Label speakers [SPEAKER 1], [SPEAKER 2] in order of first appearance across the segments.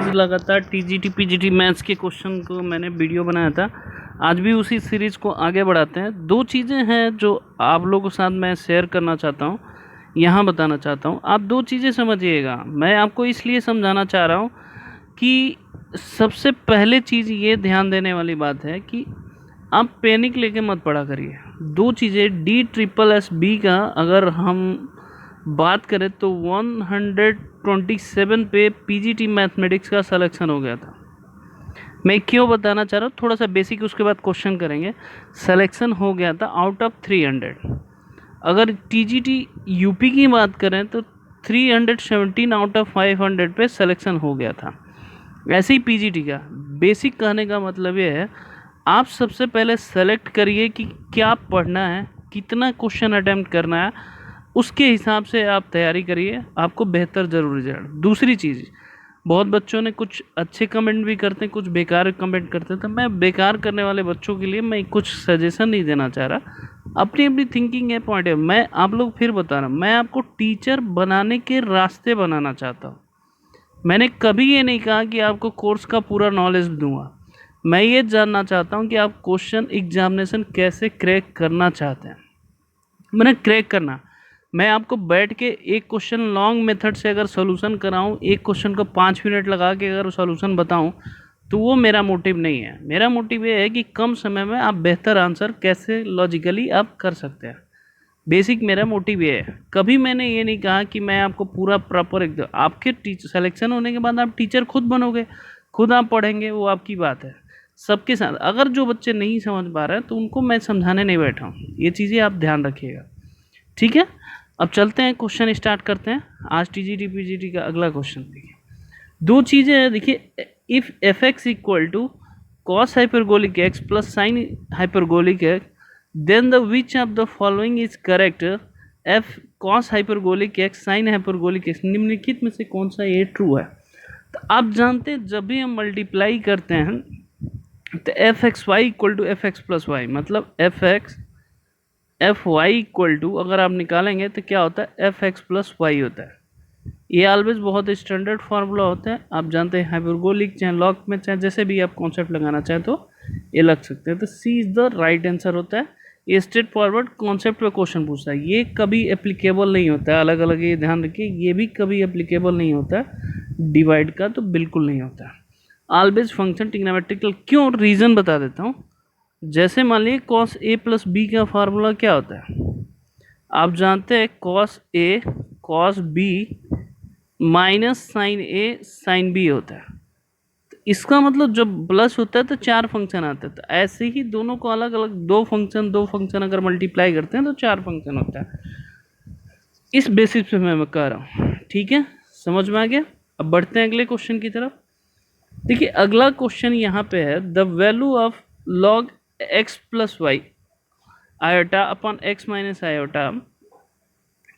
[SPEAKER 1] Series लगातार TGT PGT maths के question को मैंने वीडियो बनाया था। आज भी उसी सीरीज़ को आगे बढ़ाते हैं। दो चीज़ें हैं जो आप लोगों के साथ मैं शेयर करना चाहता हूँ, यहाँ बताना चाहता हूँ। आप दो चीज़ें समझिएगा। मैं आपको इसलिए समझाना चाह रहा हूँ कि सबसे पहले चीज़ ये ध्यान देने वाली बात है कि आप पैनिक लेके मत पढ़ा करिए। दो चीज़ें DSSB का अगर हम बात करें तो 127 पे पीजीटी मैथमेटिक्स का सिलेक्शन हो गया था। मैं क्यों बताना चाह रहा हूँ, थोड़ा सा बेसिक, उसके बाद क्वेश्चन करेंगे। सिलेक्शन हो गया था आउट ऑफ 300। अगर टीजीटी यूपी की बात करें तो 317 आउट ऑफ 500 पे सिलेक्शन हो गया था। ऐसे ही पीजीटी का बेसिक कहने का मतलब ये है, आप सबसे पहले सेलेक्ट करिए कि क्या पढ़ना है, कितना क्वेश्चन अटेम्प्ट करना है, उसके हिसाब से आप तैयारी करिए, आपको बेहतर ज़रूर रिजल्ट। दूसरी चीज़, बहुत बच्चों ने कुछ अच्छे कमेंट भी करते हैं, कुछ बेकार कमेंट करते हैं। तो मैं बेकार करने वाले बच्चों के लिए मैं कुछ सजेशन नहीं देना चाह रहा, अपनी अपनी थिंकिंग है, पॉइंट है। मैं आप लोग फिर बता रहा हूँ, मैं आपको टीचर बनाने के रास्ते बनाना चाहता हूँ। मैंने कभी ये नहीं कहा कि आपको कोर्स का पूरा नॉलेज दूंगा। मैं ये जानना चाहता हूँ कि आप क्वेश्चन एग्जामिनेशन कैसे क्रैक करना चाहते हैं। मैंने क्रैक करना, मैं आपको बैठ के एक क्वेश्चन लॉन्ग मेथड से अगर सॉल्यूशन कराऊं, एक क्वेश्चन को 5 मिनट लगा के अगर सॉल्यूशन बताऊं, तो वो मेरा मोटिव नहीं है। मेरा मोटिव ये है कि कम समय में आप बेहतर आंसर कैसे लॉजिकली आप कर सकते हैं। बेसिक मेरा मोटिव ये है। कभी मैंने ये नहीं कहा कि मैं आपको पूरा प्रॉपर एकदम, आपके टीचर सिलेक्शन होने के बाद आप टीचर खुद बनोगे, खुद आप पढ़ेंगे, वो आपकी बात है। सबके साथ अगर जो बच्चे नहीं समझ पा रहे हैं तो उनको मैं समझाने नहीं बैठा हूँ। ये चीज़ें आप ध्यान रखिएगा, ठीक है। अब चलते हैं, क्वेश्चन स्टार्ट करते हैं। आज टीजीटी पीजीटी का अगला क्वेश्चन देखिए। दो चीज़ें हैं, देखिए। If f x equal to cos hyperbolic x plus sine hyperbolic x, then the which of the following is correct. F cos hyperbolic x sine hyperbolic x, निम्नलिखित में से कौन सा ये ट्रू है। तो आप जानते हैं जब भी हम मल्टीप्लाई करते हैं तो f x y equal to f x plus y, मतलब एफ वाई इक्वल टू अगर आप निकालेंगे तो क्या होता है, एफ एक्स प्लस वाई होता है। ये ऑलवेज बहुत स्टैंडर्ड फार्मूला होता है। आप जानते हैं हाइपरबोलिक चाहे लॉग में चाहे जैसे भी आप कॉन्सेप्ट लगाना चाहें तो ये लग सकते हैं। तो सी इज़ द राइट आंसर होता है। ये स्ट्रेट फॉरवर्ड कॉन्सेप्ट पे क्वेश्चन पूछता है, ये कभी एप्लीकेबल नहीं होता है। अलग अलग ये ध्यान रखिए, ये भी कभी एप्लीकेबल नहीं होता है। डिवाइड का तो बिल्कुल नहीं होता है। ऑलवेज फंक्शन ट्रिग्नोमेट्रिकल, क्यों, रीज़न बता देता हूँ। जैसे मान लीजिए कॉस ए प्लस बी का फार्मूला क्या होता है, आप जानते हैं cos A cos B minus sign A sine B होता है। तो इसका मतलब जब प्लस होता है तो 4 फंक्शन आते हैं। तो ऐसे ही दोनों को अलग अलग दो फंक्शन अगर मल्टीप्लाई करते हैं तो 4 फंक्शन होता है। इस बेसिस पे मैं कह रहा हूँ, ठीक है, समझ में आ गया। अब बढ़ते हैं अगले क्वेश्चन की तरफ। देखिए अगला क्वेश्चन यहाँ पे है, the value of log x plus y iota upon x minus iota.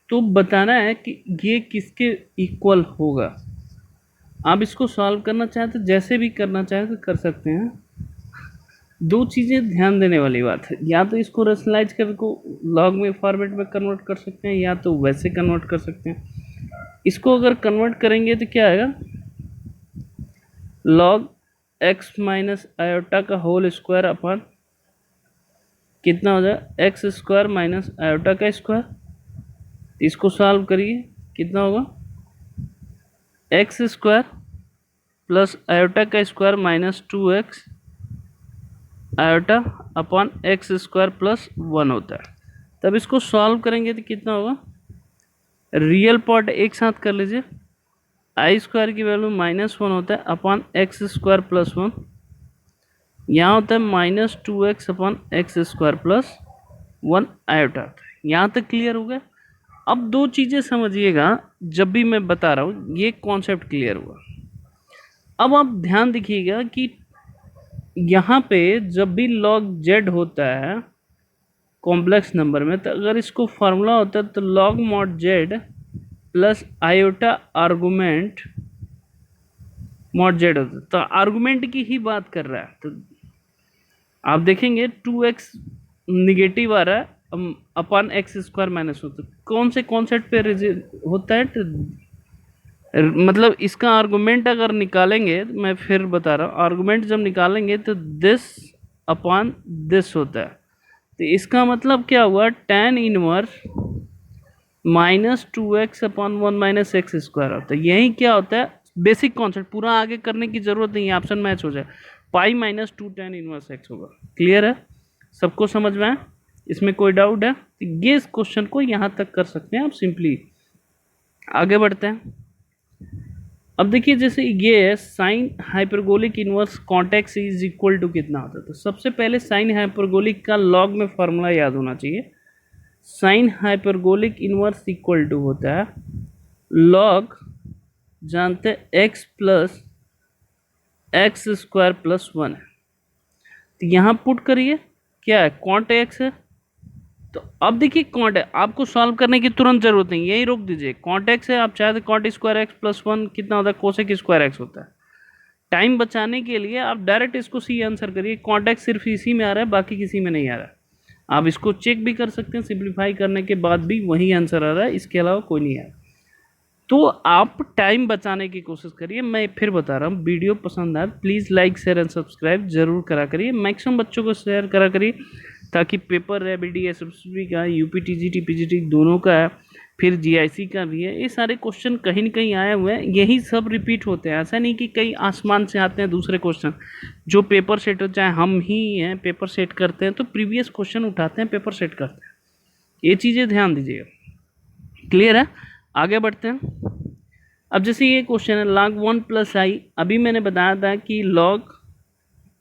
[SPEAKER 1] तो बताना है कि ये किसके इक्वल होगा। आप इसको सॉल्व करना चाहें तो जैसे भी करना चाहें तो कर सकते हैं। दो चीज़ें ध्यान देने वाली बात है, या तो इसको रेशनलाइज कर को लॉग में फॉर्मेट में कन्वर्ट कर सकते हैं, या तो वैसे कन्वर्ट कर सकते हैं। इसको अगर कन्वर्ट करेंगे तो क्या आएगा, लॉग एक्स माइनस आयोटा का होल स्क्वायर अपॉन कितना हो जाए, एक्स स्क्वायर माइनस आयोटा का स्क्वायर। इसको सॉल्व करिए, कितना होगा, एक्स स्क्वायर प्लस आयोटा का square minus 2x iota upon x square plus 1 होता है। तब इसको सॉल्व करेंगे तो कितना होगा, रियल पार्ट एक साथ कर लीजिए, आई स्क्वायर की वैल्यू -1 होता है अपॉन एक्स स्क्वायर प्लस 1, यहाँ होता है -2x upon x square plus 1 iota. यहाँ तक क्लियर हो गया। अब दो चीज़ें समझिएगा, जब भी मैं बता रहा हूँ ये कॉन्सेप्ट क्लियर हुआ। अब आप ध्यान देखिएगा कि यहाँ पे जब भी log z होता है कॉम्प्लेक्स नंबर में, तो अगर इसको फार्मूला होता है तो log mod z plus iota argument mod z होता है। तो आर्गूमेंट की ही बात कर रहा है। तो आप देखेंगे 2x निगेटिव आ रहा है अपॉन एक्स स्क्वायर माइनस होता है। कौन से कॉन्सेप्ट पे होता है, तो मतलब इसका आर्गुमेंट अगर निकालेंगे, मैं फिर बता रहा हूँ, आर्गुमेंट जब निकालेंगे तो दिस अपॉन दिस होता है। तो इसका मतलब क्या हुआ, tan inverse -2x upon 1 minus x square होता है। यही क्या होता है, बेसिक कॉन्सेप्ट, पूरा आगे करने की जरूरत नहीं है, ऑप्शन मैच हो जाए। पाई -2 tan इनवर्स एक्स होगा। क्लियर है, सबको समझ में आए, इसमें कोई डाउट है? तो ये इस क्वेश्चन को यहाँ तक कर सकते हैं आप सिंपली। आगे बढ़ते हैं। अब देखिए जैसे ये है sine hyperbolic inverse cot x is equal to कितना होता है। तो सबसे पहले साइन हाइपरबोलिक का लॉग में फॉर्मूला याद होना चाहिए। Sine hyperbolic inverse equal to होता है लॉग, जानते हैं x plus x square plus 1 है। तो यहाँ पुट करिए, क्या है, कॉट एक्स है। तो अब देखिए कॉट है, आपको सॉल्व करने की तुरंत जरूरत नहीं, यही रोक दीजिए। कॉट एक्स है, आप चाहे तो कॉट स्क्वायर एक्स प्लस 1 कितना होता है, कोसेक स्क्वायर एक्स होता है। टाइम बचाने के लिए आप डायरेक्ट इसको सी आंसर करिए। कॉट एक्स सिर्फ इसी में आ रहा है, बाकी किसी में नहीं आ रहा है। आप इसको चेक भी कर सकते हैं, सिंप्लीफाई करने के बाद भी वही आंसर आ रहा है, इसके अलावा कोई नहीं आ रहा। तो आप टाइम बचाने की कोशिश करिए। मैं फिर बता रहा हूँ, वीडियो पसंद आए please like share and subscribe जरूर करा करिए। मैक्सिमम बच्चों को शेयर करा करिए, ताकि पेपर है BD SSB का, UP TGT PGT दोनों का है, फिर GIC का भी है। ये सारे क्वेश्चन कहीं न कहीं आए हुए हैं, यही सब रिपीट होते हैं। ऐसा नहीं कि कई आसमान से आते हैं दूसरे क्वेश्चन। जो पेपर सेट, चाहे हम ही हैं पेपर सेट करते हैं, तो प्रीवियस क्वेश्चन उठाते हैं, पेपर सेट करते हैं। ये चीज़ें ध्यान दीजिएगा। क्लियर है, आगे बढ़ते हैं। अब जैसे ये क्वेश्चन है log 1 प्लस आई, अभी मैंने बताया था कि log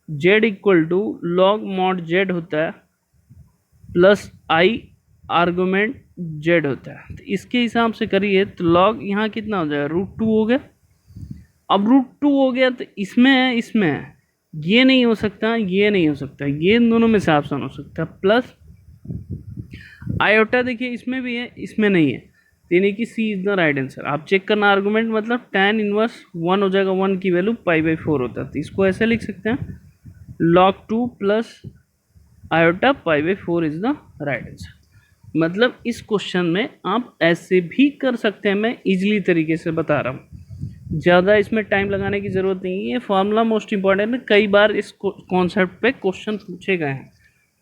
[SPEAKER 1] z equal to log mod z होता है प्लस आई आर्गुमेंट z होता है। तो इसके हिसाब से करिए तो log यहाँ कितना हो जाएगा, √2 हो गया। अब √2 हो गया तो इसमें है, इसमें है, ये नहीं हो सकता, ये नहीं हो सकता, ये दोनों में से ऑप्शन हो सकता है। प्लस आयोटा देखिए इसमें भी है, इसमें नहीं है, यानी कि सी इज द राइट आंसर। आप चेक करना आर्गुमेंट, मतलब tan इनवर्स 1 हो जाएगा, 1 की वैल्यू π/4 होता है। तो इसको ऐसे लिख सकते हैं log 2 plus iota π/4 is the right answer. मतलब इस क्वेश्चन में आप ऐसे भी कर सकते हैं, मैं इजीली तरीके से बता रहा हूँ, ज़्यादा इसमें टाइम लगाने की ज़रूरत नहीं है। फार्मूला मोस्ट इंपॉर्टेंट है, कई बार इस कॉन्सेप्ट पे क्वेश्चन पूछे गए हैं।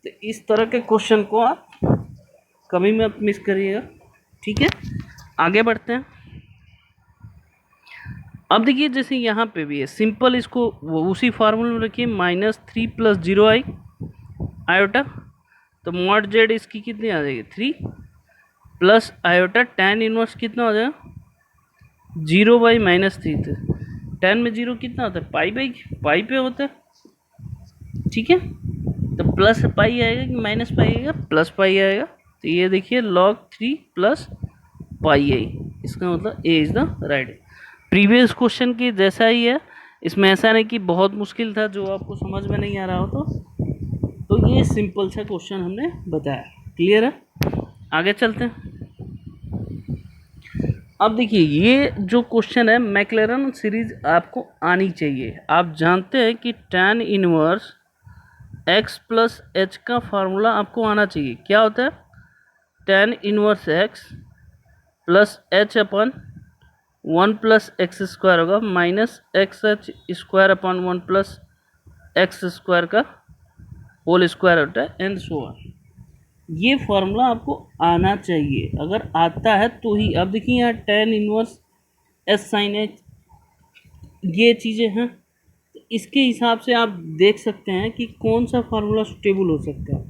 [SPEAKER 1] तो इस तरह के क्वेश्चन को आप कभी मत मिस करिएगा, ठीक है। आगे बढ़ते हैं। अब देखिए जैसे यहाँ पे भी है सिंपल, इसको उसी फार्मूले में रखिए, -3 + 0i आयोटा। तो मॉड जेड इसकी कितनी आ जाएगी, 3 प्लस आयोटा tan इनवर्स कितना हो जाएगा, 0/-3। थे 10 में 0 कितना होता है, पाई पे होता है, ठीक है। तो प्लस पाई आएगा कि माइनस पाई आएगा, प्लस पाई आएगा। तो ये देखिए log 3 प्लस पाई आई, इसका मतलब ए is the right. Previous question की जैसा ही है, इसमें ऐसा नहीं कि बहुत मुश्किल था जो आपको समझ में नहीं आ रहा हो। तो ये सिंपल सा क्वेश्चन हमने बताया। क्लियर है, आगे चलते हैं। अब देखिए ये जो क्वेश्चन है, मैक्लेरन सीरीज आपको आनी चाहिए। आप जानते हैं कि tan inverse x plus h का फार्मूला आपको आना चाहिए। क्या होता है, tan inverse x plus h upon 1 plus x square होगा, minus x h square upon 1 plus x square का होल स्क्वायर होता है, एंड सो ऑन। ये फार्मूला आपको आना चाहिए, अगर आता है तो ही। अब देखिए यहाँ tan inverse s sine h, ये चीज़ें हैं, तो इसके हिसाब से आप देख सकते हैं कि कौन सा फार्मूला सुटेबल हो सकता है।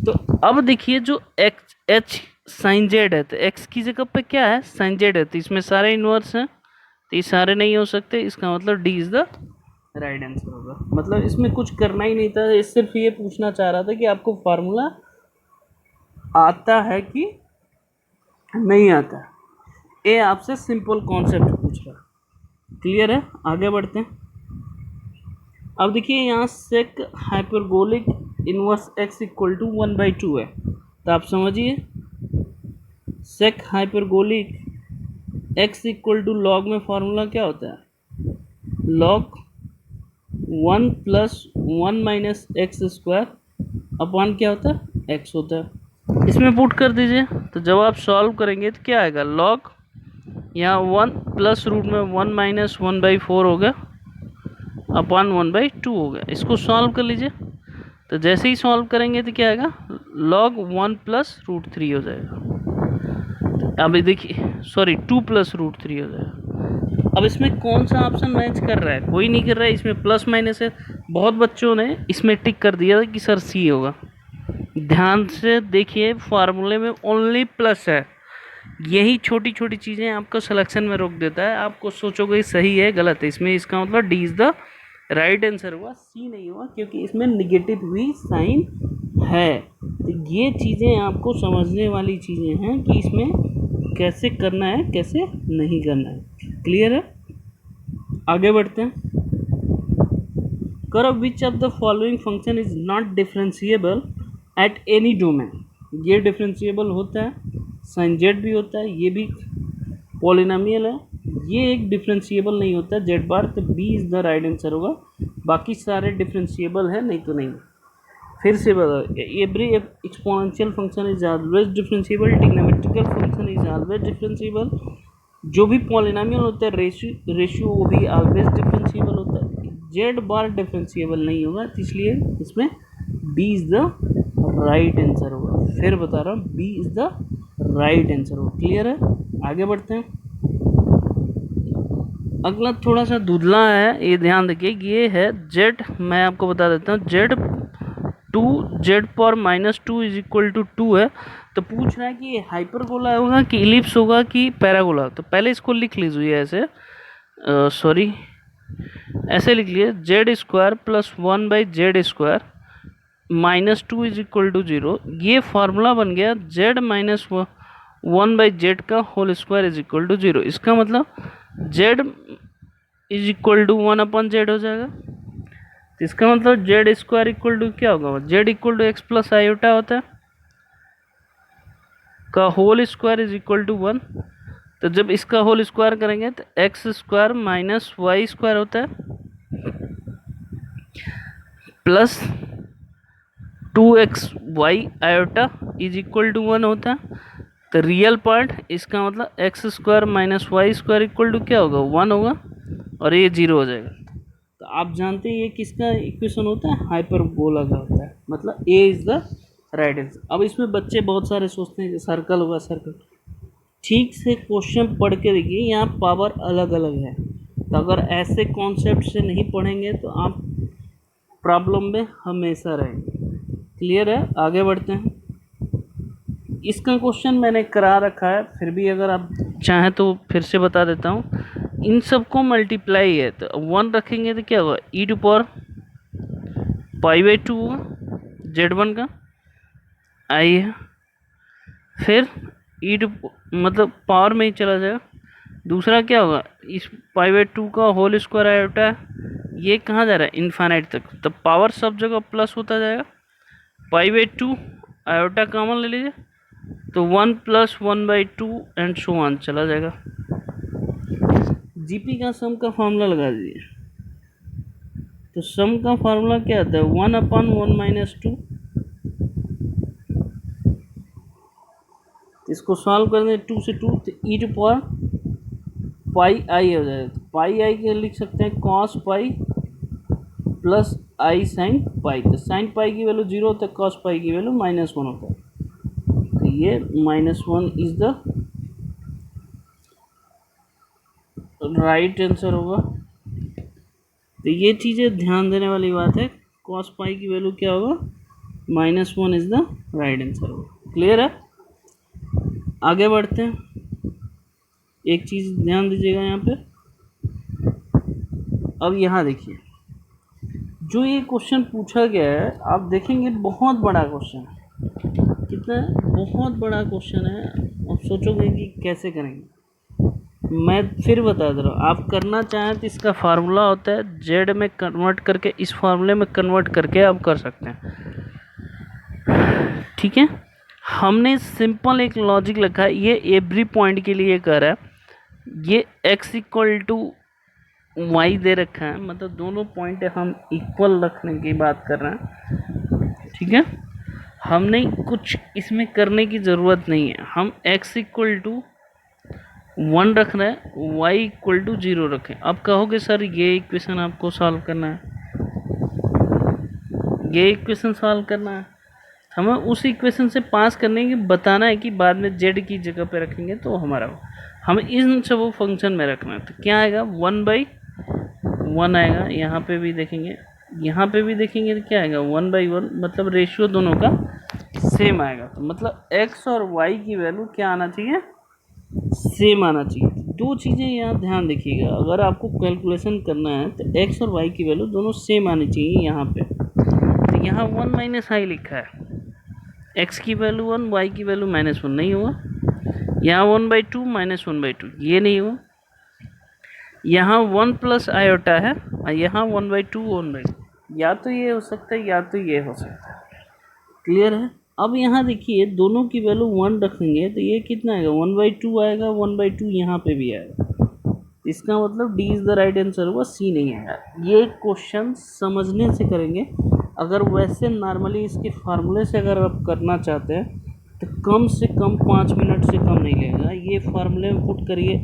[SPEAKER 1] तो अब देखिए जो एक्स एच साइन जेड है, तो एक्स की जगह पे क्या है, साइन जेड है, तो इसमें सारे इन्वर्स हैं, तो ये सारे नहीं हो सकते। इसका मतलब D is the right answer होगा। मतलब इसमें कुछ करना ही नहीं था, सिर्फ ये पूछना चाह रहा था कि आपको फार्मूला आता है कि नहीं आता। ये आपसे सिंपल कॉन्सेप्ट पूछ रहा। क्लियर है, आगे बढ़ते हैं। अब देखिए यहाँ sec hyperbolic inverse x equal to 1/2 है, तो आप समझिए sec hyperbolic x equal to log में फार्मूला क्या होता है, log 1 plus 1 minus x square upon क्या होता है, x होता है। इसमें पुट कर दीजिए, तो जब आप सॉल्व करेंगे तो क्या आएगा, लॉग यहाँ 1 प्लस रूट में 1 माइनस 1/4 हो गया अपॉन 1/2 हो गया। इसको सॉल्व कर लीजिए। तो जैसे ही सॉल्व करेंगे तो क्या आएगा, log 1 प्लस रूट 3 हो जाएगा। अब देखिए सॉरी 2 प्लस रूट 3 हो जाएगा। अब इसमें कौन सा ऑप्शन मैच कर रहा है, कोई नहीं कर रहा है। इसमें प्लस माइनस है। बहुत बच्चों ने इसमें टिक कर दिया था कि सर सी होगा। ध्यान से देखिए, फार्मूले में ओनली प्लस है। यही छोटी छोटी चीज़ें आपको सिलेक्शन में रोक देता है। आपको सोचोगे सही है गलत है, इसमें इसका मतलब D is the right answer हुआ, सी नहीं हुआ, क्योंकि इसमें निगेटिव भी साइन है। तो ये चीज़ें आपको समझने वाली चीज़ें हैं कि इसमें कैसे करना है कैसे नहीं करना है। क्लियर है? आगे बढ़ते हैं। करो विच of the following function is not differentiable at any domain. ये डिफरेंशिएबल होता है, साइन जेड भी होता है, ये भी पॉलिनोमियल है। ये एक डिफरेंशिएबल नहीं होता जेड बार, तो b is the right answer होगा। बाकी सारे डिफरेंशिएबल है, नहीं तो नहीं। फिर से बताओ, every exponential function is always differentiable, trigonometrical function is always differentiable, जो भी पॉलिनोमियल होता है रेशियो वो भी ऑलवेज डिफरेंशिएबल होता है। जेड बार डिफरेंशिएबल नहीं होगा, तो इसलिए इसमें b is the right answer होगा। फिर बता रहा हूँ, b is the right answer होगा। क्लियर है? आगे बढ़ते हैं। अगला थोड़ा सा धुंधला है, ये ध्यान रखिए। ये है जेड, मैं आपको बता देता हूँ। Z 2 z power -2 is equal to 2 है। तो पूछ रहा है कि ये हाइपरबोला होगा कि इलिप्स होगा कि पैराबोला। तो पहले इसको लिख लीजिए ऐसे, सॉरी ऐसे लिख लिए, z square plus 1/z² -2 is equal to 0। ये फार्मूला बन गया जेड माइनस 1/z का whole square is equal to 0। इसका मतलब Z is equal to 1/z हो जाएगा। तो इसका मतलब जेड स्क्वायर इक्वल टू क्या होगा, z equal to x plus iota होता है का whole square is equal to 1। तो जब इसका होल स्क्वायर करेंगे तो x square minus y square होता है plus 2xy iota is equal to 1 होता है। तो रियल पार्ट इसका मतलब x square minus y square equal to क्या होगा, 1 होगा, और ये 0 हो जाएगा। तो आप जानते हैं ये किसका इक्वेशन होता है, हाइपरबोला का होता है। मतलब ए इज़ द राइट आंसर। अब इसमें बच्चे बहुत सारे सोचते हैं कि सर्कल होगा सर्कल। ठीक से क्वेश्चन पढ़ के देखिए, यहाँ पावर अलग अलग है। तो अगर ऐसे कॉन्सेप्ट से नहीं पढ़ेंगे तो आप प्रॉब्लम में हमेशा रहेंगे। क्लियर है? आगे बढ़ते हैं। इसका क्वेश्चन मैंने करा रखा है, फिर भी अगर आप चाहें तो फिर से बता देता हूँ। इन सबको मल्टीप्लाई है, तो 1 रखेंगे तो क्या होगा, e टू पावर π/2 होगा, z1 का आई है। फिर e टू मतलब पावर में ही चला जाएगा। दूसरा क्या होगा, इस π/2 का होल स्क्वायर आयोटा है, ये कहाँ जा रहा है, इन्फाइनाइट तक। तो पावर सब जगह प्लस होता जाएगा। π/2 आयोटा कॉमन ले लीजिए, तो 1 + 1/2 एंड सो ऑन चला जाएगा। जीपी का सम का फॉर्मूला लगा दीजिए। तो सम का फार्मूला क्या आता है, 1/1 - 2। इसको सॉल्व कर दें 2 से 2, तो e टू पावर πi हो जाएगा। तो πi के लिख सकते हैं cos pi plus i sin पाई। तो sin पाई की वैल्यू 0 होता है, cos पाई की वैल्यू -1 होता है। तो ये -1 इज द राइट आंसर होगा। तो ये चीज़ें ध्यान देने वाली बात है। cos पाई की वैल्यू क्या होगा, -1 इज द राइट आंसर होगा। क्लियर है? आगे बढ़ते हैं। एक चीज़ ध्यान दीजिएगा यहाँ पे। अब यहाँ देखिए, जो ये क्वेश्चन पूछा गया है, आप देखेंगे बहुत बड़ा क्वेश्चन है। कितना बहुत बड़ा क्वेश्चन है। आप सोचोगे कि कैसे करेंगे। मैं फिर बता दे रहा हूँ, आप करना चाहें तो इसका फार्मूला होता है जेड में कन्वर्ट करके, इस फार्मूले में कन्वर्ट करके आप कर सकते हैं। ठीक है? हमने सिंपल एक लॉजिक लिखा है, ये एवरी पॉइंट के लिए कर रहा है। ये x = y दे रखा है, मतलब दोनों पॉइंट हम इक्वल रखने की बात कर रहे हैं। ठीक है? हमने कुछ इसमें करने की ज़रूरत नहीं है। हम x = 1 रख रहे हैं, y इक्वल टू 0 रखें। अब कहोगे सर ये इक्वेशन आपको सॉल्व करना है, ये इक्वेशन सॉल्व करना है, हमें उस इक्वेशन से पास करने की बताना है कि बाद में z की जगह पे रखेंगे तो हमारा हमें इन सब वो फंक्शन में रखना है। तो क्या आएगा 1/1 आएगा, यहाँ पे भी देखेंगे, यहाँ पे भी देखेंगे तो क्या आएगा 1/1, मतलब रेशियो दोनों का सेम आएगा। तो मतलब x और y की वैल्यू क्या आना चाहिए, सेम आना चाहिए। दो चीज़ें यहाँ ध्यान रखिएगा, अगर आपको कैलकुलेशन करना है तो x और y की वैल्यू दोनों सेम आनी चाहिए यहाँ पे। तो यहाँ 1 - i लिखा है, x की वैल्यू 1, y की वैल्यू -1 नहीं हुआ। यहाँ 1/2 -1/2 ये नहीं हुआ। यहाँ 1 प्लस आयोटा है और यहाँ 1/2 1/2, या तो ये हो सकता है या तो ये हो सकता है। क्लियर है। अब यहाँ देखिए दोनों की वैल्यू 1 रखेंगे तो ये कितना आएगा 1/2 आएगा, 1/2 यहाँ पे भी आएगा। इसका मतलब D is the right answer हुआ, सी नहीं आएगा। ये क्वेश्चन समझने से करेंगे। अगर वैसे नॉर्मली इसके फार्मूले से अगर आप करना चाहते हैं तो कम से कम 5 मिनट से कम नहीं लगेगा। ये फार्मूले में पुट करिए,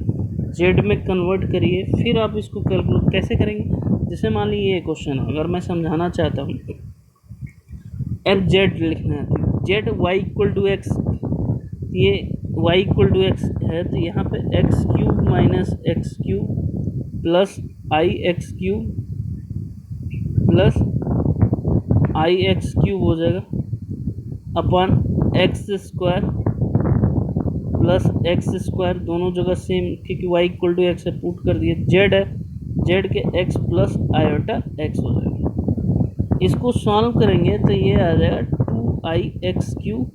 [SPEAKER 1] जेड में कन्वर्ट करिए, फिर आप इसको कैलकुलेट कैसे करेंगे। जैसे मान लीजिए ये क्वेश्चन है, अगर मैं समझाना चाहता हूँ एफ जेड लिखना है तो z y equal to x, ये y इक्वल टू एक्स है तो यहाँ पे x³ minus x³ plus i(x³ plus i(x³ हो जाएगा अपन x² प्लस x², दोनों जगह सेम क्योंकि y इक्वल टू एक्स है, पुट कर दिए। z है, z के x प्लस आयोटा x हो जाएगा। इसको सॉल्व करेंगे तो ये आ जाएगा 2i(x³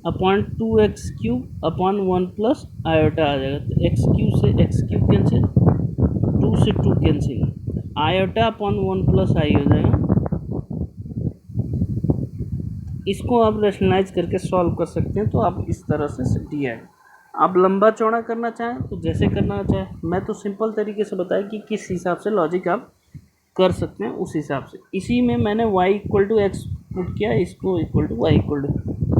[SPEAKER 1] upon 2x³ upon 1 plus iota आ जाएगा। तो x³ से x³ कैंसिल, 2 से 2 cancel, iota upon 1 plus i हो जाएगा। इसको आप रेशनलाइज करके सॉल्व कर सकते हैं। तो आप इस तरह से डी है। आप लंबा चौड़ा करना चाहें तो जैसे करना चाहें, मैं तो सिंपल तरीके से बताया कि किस हिसाब से लॉजिक आप कर सकते हैं उस हिसाब से। इसी में मैंने y equal to x put किया, इसको equal to y equal to,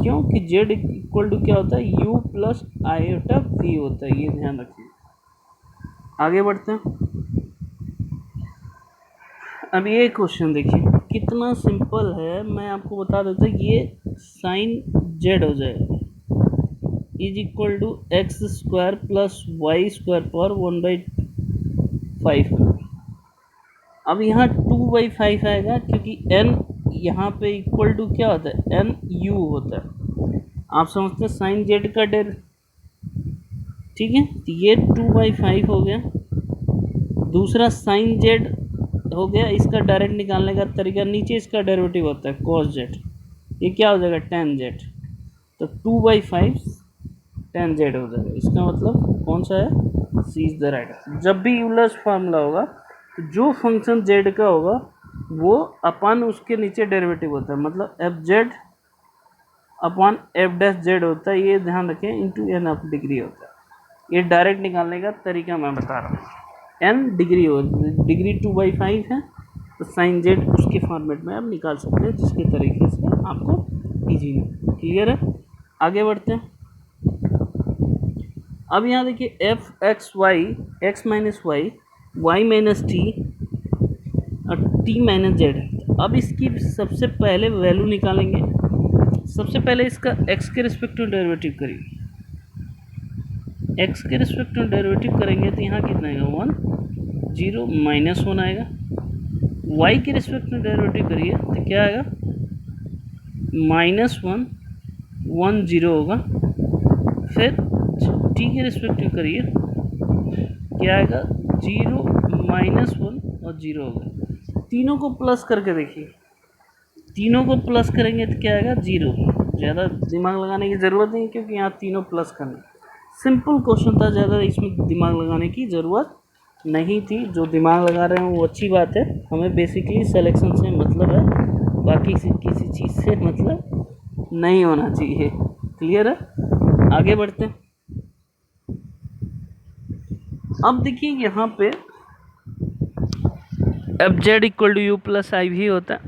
[SPEAKER 1] क्योंकि z इक्वल टू क्या होता है u प्लस आयोटा v होता है, ये ध्यान रखिए। आगे बढ़ते हैं। अब ये क्वेश्चन देखिए कितना सिंपल है, मैं आपको बता देता हूँ। ये साइन z हो जाएगा is equal to x² plus y² पर 1/5। अब यहाँ 2/5 आएगा क्योंकि n यहाँ पे इक्वल टू क्या होता है n u होता है। आप समझते हैं साइन z का डेर, ठीक है। तो ये 2/5 हो गया। दूसरा साइन z हो गया, इसका डायरेक्ट निकालने का तरीका, नीचे इसका डेरिवेटिव होता है cos z, ये क्या हो जाएगा tan z। तो 2/5 tan z हो जाएगा। इसका मतलब कौन सा है, सी इज द राइट। जब भी यूलर्स फार्मूला होगा तो जो फंक्शन z का होगा वो अपन उसके नीचे डेरिवेटिव होता है, मतलब f(z) अपॉन f'(z) होता है, ये ध्यान रखें, इंटू n ऑफ डिग्री होता है। ये डायरेक्ट निकालने का तरीका मैं बता रहा हूँ। n डिग्री हो, डिग्री 2/5 है तो साइन z उसके फॉर्मेट में आप निकाल सकते हैं, जिसके तरीके से आपको इजी है। क्लियर है। आगे बढ़ते हैं। अब यहाँ देखिए f(x(y) x minus y, y minus t और t माइनस जेड है। अब इसकी सबसे पहले वैल्यू निकालेंगे। सबसे पहले इसका x के रिस्पेक्टिव डेरिवेटिव करिए। x के रिस्पेक्टिव डेरिवेटिव करेंगे तो यहाँ कितना आएगा 1 0 -1 आएगा। y के रिस्पेक्टिव डेरिवेटिव करिए तो क्या आएगा -1 1 0 होगा। फिर t के रिस्पेक्टिव करिए क्या आएगा 0 -1 और 0 होगा। तीनों को प्लस करके देखिए, तीनों को प्लस करेंगे तो क्या आएगा 0। ज़्यादा दिमाग लगाने की ज़रूरत नहीं क्योंकि यहाँ तीनों प्लस करना सिंपल क्वेश्चन था, ज़्यादा इसमें दिमाग लगाने की ज़रूरत नहीं थी। जो दिमाग लगा रहे हैं वो अच्छी बात है, हमें बेसिकली सिलेक्शन से मतलब है, बाकी किसी चीज़ से मतलब नहीं होना चाहिए। क्लियर है। आगे बढ़ते हैं। अब देखिए यहाँ पे f(z) equal to u plus i भी होता है,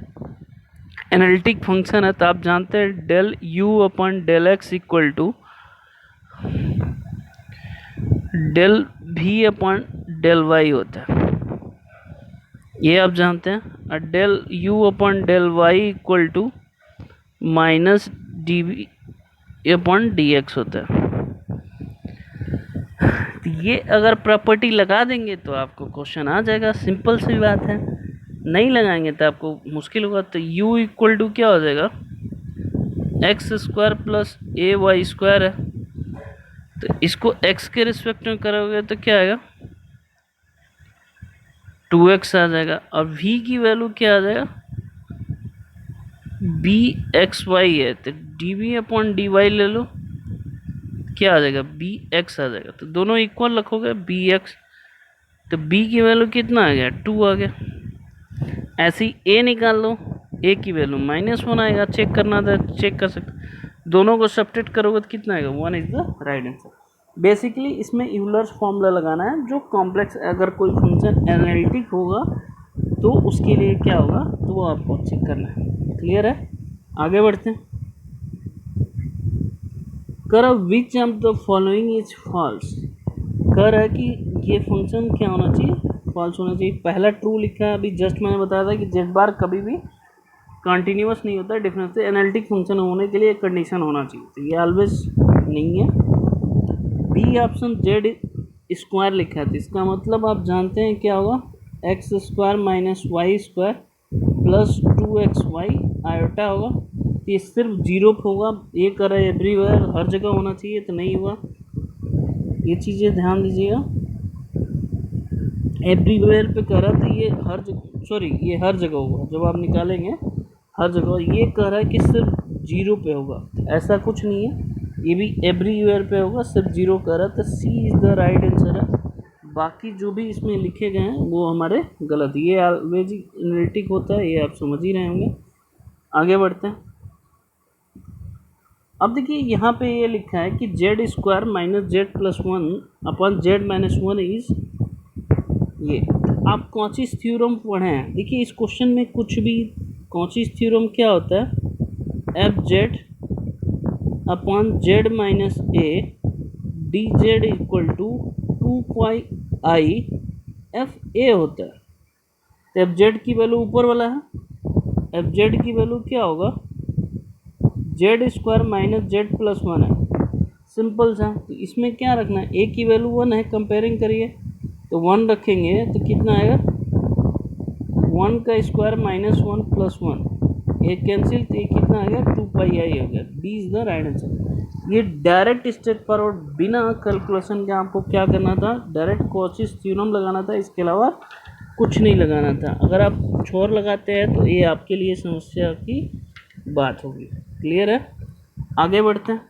[SPEAKER 1] एनालिटिक फंक्शन है तो आप जानते हैं del u upon del x equal to del भी अपॉन डेल वाई होता है, ये आप जानते हैं। और del u upon del y equal to minus d v upon d x होता है। तो ये अगर प्रॉपर्टी लगा देंगे तो आपको क्वेश्चन आ जाएगा, सिंपल सी बात है। नहीं लगाएंगे तो आपको मुश्किल होगा। तो u इक्वल टू क्या हो जाएगा, एक्स स्क्वायर प्लस ए वाई स्क्वायर है, तो इसको x के रिस्पेक्ट में करोगे तो क्या आएगा, 2x आ जाएगा। और v की वैल्यू क्या आ जाएगा, बी एक्स वाई है, तो d v upon d y ले लो, क्या आ जाएगा, बी एक्स आ जाएगा। तो दोनों इक्वल रखोगे बी एक्स, तो b की वैल्यू कितना आ गया, 2 आ गया। ऐसे ही a निकाल लो, a की वैल्यू -1 आएगा, चेक करना था चेक कर सकते। दोनों को सब्ट्रैक्ट करोगे तो कितना आएगा, 1 is the right answer. Basically इसमें यूलर्स फॉर्मूला लगाना है, जो कॉम्प्लेक्स अगर कोई फंक्शन एनालिटिक होगा तो उसके लिए क्या होगा, तो वो आपको चेक करना है। क्लियर है, आगे बढ़ते हैं। कर which of the following is false, कर है कि ये फंक्शन क्या होना चाहिए, फॉल्स होना चाहिए। पहला ट्रू लिखा है, अभी जस्ट मैंने बताया था कि जेड बार कभी भी कंटिन्यूस नहीं होता है, डिफरेंस एनालिटिक फंक्शन होने के लिए एक कंडीशन होना चाहिए, तो ये ऑलवेज नहीं है। बी ऑप्शन जेड स्क्वायर लिखा है, तो इसका मतलब आप जानते हैं क्या होगा, x square minus y square plus 2xy iota होगा। तो ये सिर्फ जीरो पे होगा, ये कर रहा है एवरीवेयर, हर जगह होना चाहिए, तो नहीं हुआ। ये चीज़ें ध्यान दीजिएगा, एवरीवेयर पे कर रहा तो ये हर जगह, सॉरी ये हर जगह होगा, जब आप निकालेंगे हर जगह। ये कह रहा है कि सिर्फ जीरो पे होगा, ऐसा कुछ नहीं है, ये भी एवरीवेयर पे होगा, सिर्फ जीरो कर रहा है, तो सी इज़ द राइट आंसर है। बाकी जो भी इसमें लिखे गए हैं वो हमारे गलत, ये ऑलवेज एनालिटिक होता है, ये आप समझ ही रहे होंगे। आगे बढ़ते हैं। अब देखिए यहाँ पे ये लिखा है कि Z square minus Z plus 1 upon z minus 1 is ये। आप कॉचीज थ्योरम पढ़े हैं, देखिए इस क्वेश्चन में कुछ भी, कॉचीज थ्योरम क्या होता है, f z upon z minus a d z equal to 2 pi f a होता है। तो एफ जेड की वैल्यू ऊपर वाला है, एफ जेड की वैल्यू क्या होगा, Z square minus Z plus 1 है, सिंपल सा। तो इसमें क्या रखना है, ए की वैल्यू 1 है, कंपेयरिंग करिए तो 1 रखेंगे तो कितना आएगा, 1 का स्क्वायर माइनस 1 प्लस 1, ये कैंसिल, तो ये कितना आ गया, 2 पाई आई हो गया। D is the right answer. ये डायरेक्ट स्टेट फॉरवर्ड, बिना कैलकुलेशन के आपको क्या करना था, डायरेक्ट कॉचीज थ्योरम लगाना था, इसके अलावा कुछ नहीं लगाना था। अगर आप छोर लगाते हैं तो ये आपके लिए समस्या की बात होगी। क्लियर है, आगे बढ़ते हैं।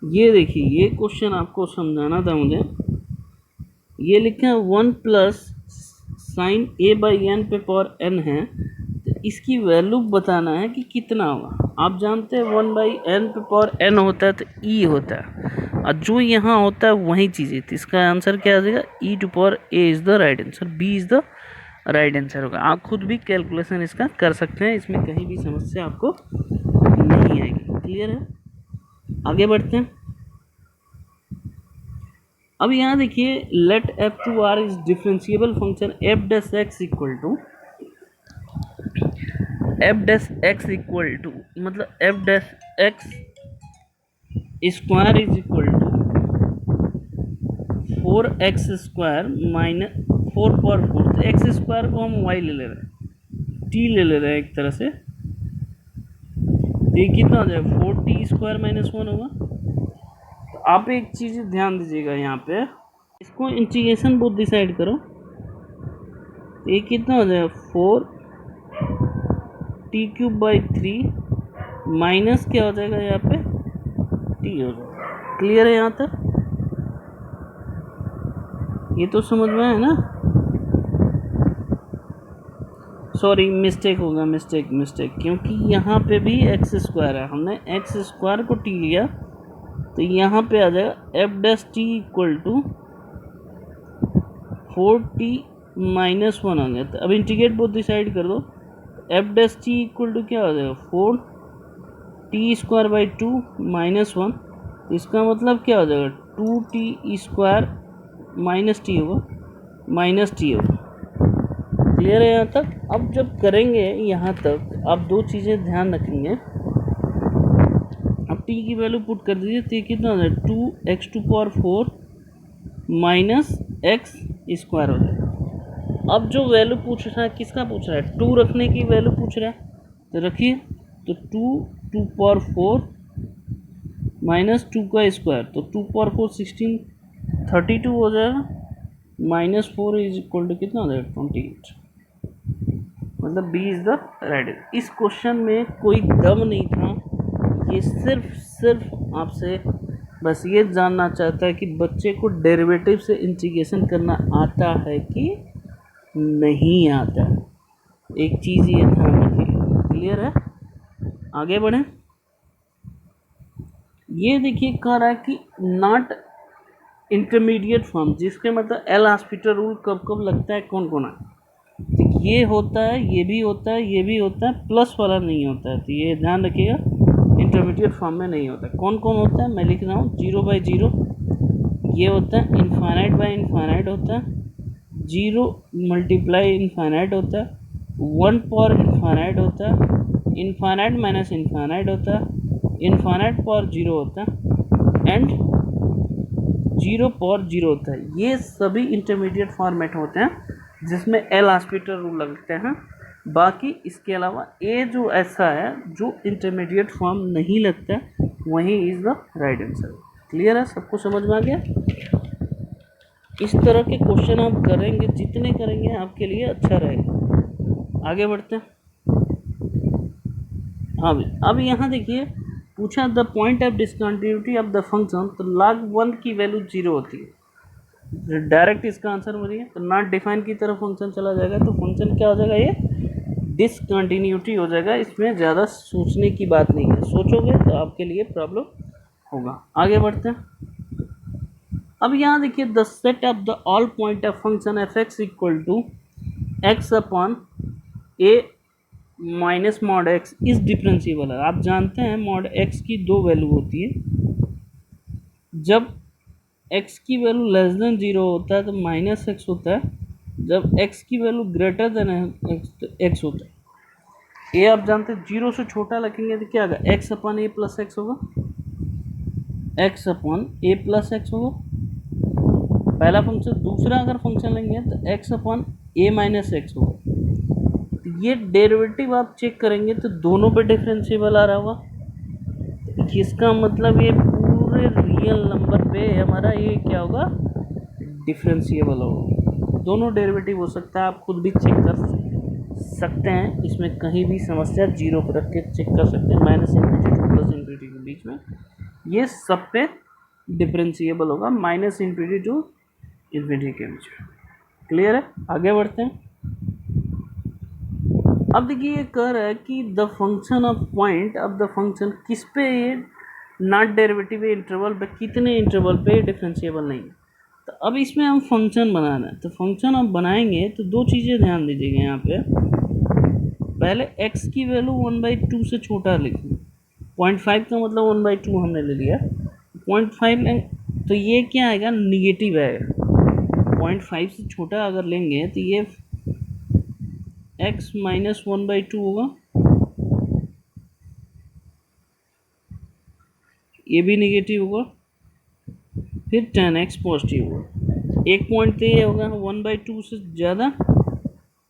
[SPEAKER 1] ये देखिए, ये क्वेश्चन आपको समझाना था मुझे। ये लिखा है 1 plus sine a by n पे पावर एन है, तो इसकी वैल्यू बताना है कि कितना होगा। आप जानते हैं 1 बाई एन पे पावर एन होता है तो ई होता है, और जो यहाँ होता है वही चीज़ें, तो इसका आंसर क्या आ जाएगा, e to power a is the right answer, B is the right answer होगा। आप खुद भी कैलकुलेशन इसका कर सकते हैं, इसमें कहीं भी समस्या आपको नहीं आएगी। क्लियर है, आगे बढ़ते हैं। अब यहाँ देखिए, let f to R is differentiable function f dash x equal to, f dash x equal to मतलब f dash x square is equal to 4x square minus 4 power 4। तो एक्स स्क्वायर को हम y ले ले रहे हैं, t ले ले रहे हैं एक तरह से, तो ये कितना हो जाएगा, 4t स्क्वायर माइनस 1 होगा। तो आप एक चीज़ ध्यान दीजिएगा, यहाँ पे इसको इंटीग्रेशन बोथ डिसाइड करो, तो ये कितना हो जाएगा, 4t क्यूब बाई 3 माइनस क्या हो जाएगा यहाँ पे, t हो जाएगा। क्लियर है यहाँ तक, ये तो समझ में है ना। सॉरी मिस्टेक होगा, मिस्टेक, क्योंकि यहाँ पे भी एक्स स्क्वायर है, हमने एक्स स्क्वायर को टी लिया, तो यहाँ पे आ जाएगा f dash t equal to 4t minus 1 आ गया। तो अब इंटीग्रेट बोथ डिसाइड कर दो, f dash t equal to क्या हो जाएगा, 4t स्क्वायर बाई 2 माइनस 1, तो इसका मतलब क्या हो जाएगा, 2t² माइनस टी होगा, माइनस टी होगा। क्लियर है यहाँ तक। अब जब करेंगे यहाँ तक आप दो चीज़ें ध्यान रखेंगे। अब टी की वैल्यू पुट कर दीजिए, तो कितना हो जाए 2x⁴ माइनस x² हो जाए। अब जो वैल्यू पूछ रहा है किसका पूछ रहा है, 2 रखने की वैल्यू पूछ रहा है, तो रखिए। तो 2 माइनस 2 का स्क्वायर, तो 2 16 32 हो जाएगा, माइनस 4 इज इक्वल टू कितना हो जाएगा 28। मतलब बी इज़ द राइट। इस क्वेश्चन में कोई दम नहीं था, ये सिर्फ आपसे बस ये जानना चाहता है कि बच्चे को डेरिवेटिव से इंटीग्रेशन करना आता है कि नहीं आता है। एक चीज़ ये ध्यान रखिए। क्लियर है, आगे बढ़ें। ये देखिए कह रहा है कि नॉट इंटरमीडिएट फॉर्म, जिसके मतलब एल हॉस्पिटल रूल कब कब लगता है, कौन कौन है। तो ये होता है, ये भी होता है, ये भी होता है, प्लस वाला नहीं होता है। तो ये ध्यान रखिएगा, इंटरमीडिएट फॉर्म में नहीं होता। कौन कौन होता है मैं लिख रहा हूँ, 0/0 ये होता है, इनफाइनाइट बाय इनफाइनाइट होता है, 0 मल्टीप्लाई इनफाइनाइट होता है, 1 पावर इनफाइनाइट होता है, इनफाइनाइट माइनस इनफाइनाइट होता है, इनफाइनाइट पावर 0 होता है, एंड 0 पावर 0 होता है। ये सभी इंटरमीडिएट फॉर्मेट होते हैं जिसमें एल हॉस्पिटल रूल लगते हैं। बाकी इसके अलावा ये जो ऐसा है जो इंटरमीडिएट फॉर्म नहीं लगता है, वही is the right answer. Clear है, सबको समझ में आ गया। इस तरह के क्वेश्चन आप करेंगे, जितने करेंगे आपके लिए अच्छा रहेगा। आगे बढ़ते हैं। अब यहाँ देखिए पूछा the point of discontinuity of the function, तो log 1 की वैल्यू 0 होती है, डायरेक्ट इसका आंसर बोलिए। तो नॉट डिफाइन की तरफ फंक्शन चला जाएगा, तो फंक्शन क्या हो जाएगा, ये डिसकंटिन्यूटी हो जाएगा। इसमें ज़्यादा सोचने की बात नहीं है, सोचोगे तो आपके लिए प्रॉब्लम होगा। आगे बढ़ते हैं। अब यहाँ देखिए the set of the all point of function f x equal to x upon a minus mod x is differentiable है। आप जानते हैं मॉड एक्स की दो वैल्यू होती है, जब x की वैल्यू लेस देन 0 होता है तो माइनस एक्स होता है, जब x की वैल्यू ग्रेटर देन x होता है। ये आप जानते हैं 0 से छोटा रखेंगे तो क्या होगा, x अपॉन ए प्लस एक्स होगा, x अपॉन ए प्लस एक्स होगा पहला फंक्शन। दूसरा अगर फंक्शन लेंगे तो x upon a minus x होगा। तो ये डेरिवेटिव आप चेक करेंगे तो दोनों पे डिफरेंशिएबल आ रहा होगा, इसका मतलब ये पूरे रियल नंबर पे हमारा ये क्या होगा, डिफरेंशिएबल होगा। दोनों डेरिवेटिव हो सकता है, आप खुद भी चेक कर सकते हैं। इसमें कहीं भी समस्या 0 पर रख के चेक कर सकते हैं, minus infinity two plus infinity के बीच में ये सब पे डिफरेंशिएबल होगा, माइनस इन्फिनिटी टू इन्फिनिटी के बीच में। क्लियर है, आगे बढ़ते हैं। अब देखिए ये कह रहा है कि the function of point of the function किस पे ये नॉट डेरिवेटिव है, इंटरवल पे, कितने इंटरवल पे डिफरेंशिएबल नहीं है। तो अब इसमें हम फंक्शन बनाना है, तो फंक्शन आप बनाएंगे तो दो चीज़ें ध्यान दीजिएगा यहाँ पे। पहले x की वैल्यू 1/2 से छोटा लिखें, 0.5 का मतलब 1/2 हमने ले लिया, 0.5 तो ये क्या आएगा, निगेटिव आएगा। 0.5 से छोटा अगर लेंगे तो ये x माइनस 1/2 होगा, ये भी निगेटिव होगा, फिर 10x पॉजिटिव होगा। एक पॉइंट तो ये होगा 1/2 से ज़्यादा,